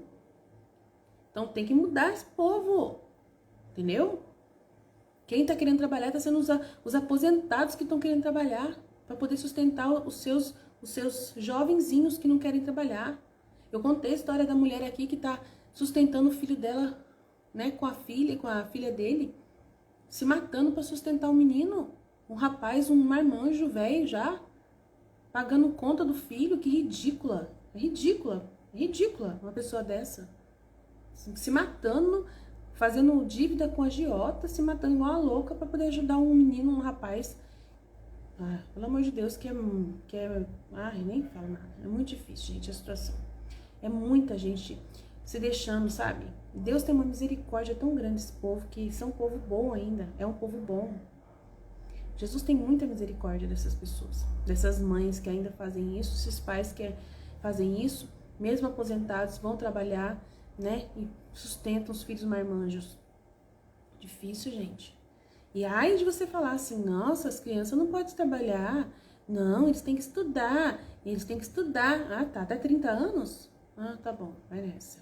Então tem que mudar esse povo. Entendeu? Quem está querendo trabalhar está sendo os aposentados que estão querendo trabalhar para poder sustentar os seus jovenzinhos que não querem trabalhar. Eu contei a história da mulher aqui que está sustentando o filho dela, né, com a filha dele, se matando para sustentar o menino. Um rapaz, um marmanjo velho já, pagando conta do filho. Que ridícula. É ridícula uma pessoa dessa. Se matando, fazendo dívida com agiota, se matando igual a louca para poder ajudar um menino, um rapaz. Ah, pelo amor de Deus, nem falo nada. É muito difícil, gente, a situação. É muita gente se deixando, sabe? Deus tem uma misericórdia tão grande desse povo, que são um povo bom ainda. É um povo bom. Jesus tem muita misericórdia dessas pessoas, dessas mães que ainda fazem isso, esses pais que fazem isso, mesmo aposentados, vão trabalhar, né, e sustentam os filhos marmanjos. Difícil, gente. E ai de você falar assim, nossa, as crianças não podem trabalhar. Não, eles têm que estudar. Ah, tá, até 30 anos? Ah, tá bom, vai nessa.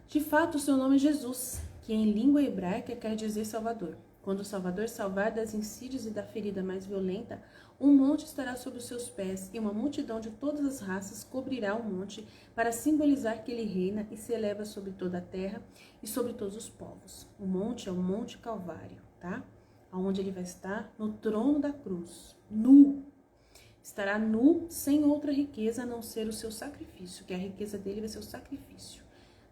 De fato, o seu nome é Jesus, que em língua hebraica quer dizer Salvador. Quando o Salvador salvar das insídias e da ferida mais violenta, um monte estará sob os seus pés, e uma multidão de todas as raças cobrirá o monte, para simbolizar que ele reina e se eleva sobre toda a terra e sobre todos os povos. O monte é o Monte Calvário, tá? Onde ele vai estar no trono da cruz, nu. Estará nu, sem outra riqueza a não ser o seu sacrifício, que a riqueza dele vai ser o sacrifício,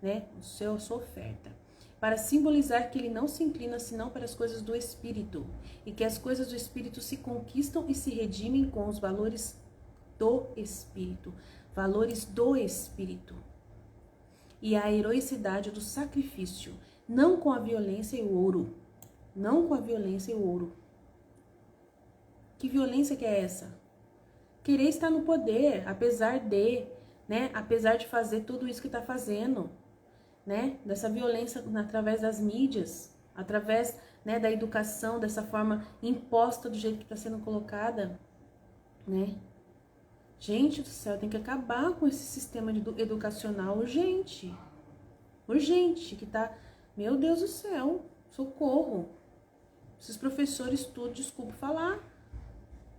né? A sua oferta. Para simbolizar que ele não se inclina senão para as coisas do Espírito, e que as coisas do Espírito se conquistam e se redimem com os valores do Espírito. Valores do Espírito. E a heroicidade do sacrifício, não com a violência e o ouro. Não com a violência e o ouro. Que violência que é essa? Querer estar no poder, apesar de fazer tudo isso que está fazendo. Né, dessa violência através das mídias, através, né, da educação, dessa forma imposta do jeito que está sendo colocada. né? Gente do céu, tem que acabar com esse sistema educacional urgente. Urgente, que tá... Meu Deus do céu, socorro. Esses professores tudo, desculpa falar.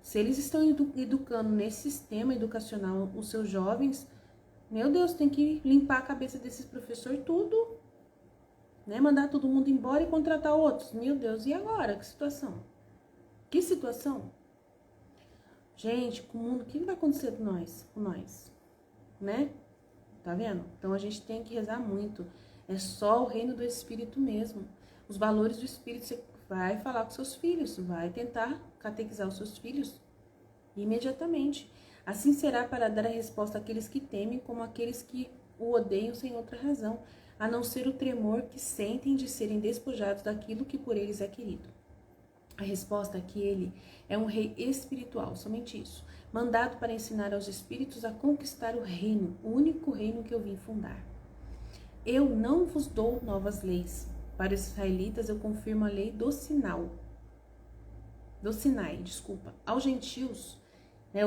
Se eles estão educando nesse sistema educacional os seus jovens, meu Deus, tem que limpar a cabeça desses professores tudo. Né? Mandar todo mundo embora e contratar outros. Meu Deus, e agora? Que situação? Que situação? Gente, com o mundo, o que vai acontecer com nós? Né? Tá vendo? Então a gente tem que rezar muito. É só o reino do Espírito mesmo. Os valores do Espírito, você vai falar com seus filhos, vai tentar catequizar os seus filhos imediatamente. Assim será para dar a resposta àqueles que temem, como àqueles que o odeiam sem outra razão, a não ser o tremor que sentem de serem despojados daquilo que por eles é querido. A resposta é que ele é um rei espiritual, somente isso, mandado para ensinar aos espíritos a conquistar o reino, o único reino que eu vim fundar. Eu não vos dou novas leis. Para os israelitas eu confirmo a lei do Sinai. Aos gentios, né,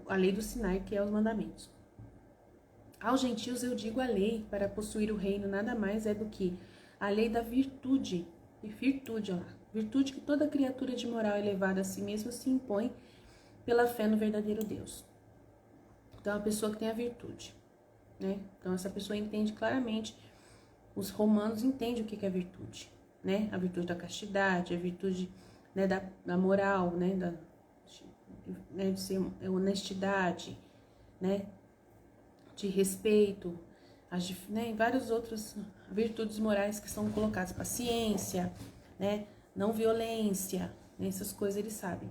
a lei do Sinai, que é os mandamentos. Aos gentios eu digo a lei para possuir o reino nada mais é do que a lei da virtude. E virtude, olha lá. Virtude que toda criatura de moral elevada a si mesma se impõe pela fé no verdadeiro Deus. Então, a pessoa que tem a virtude, né? Então, essa pessoa entende claramente, os romanos entendem o que é virtude, né? A virtude da castidade, a virtude, né, da moral, né? De ser honestidade, né? De respeito, né? E várias outras virtudes morais que são colocadas, paciência, né? Não violência, né? Essas coisas eles sabem.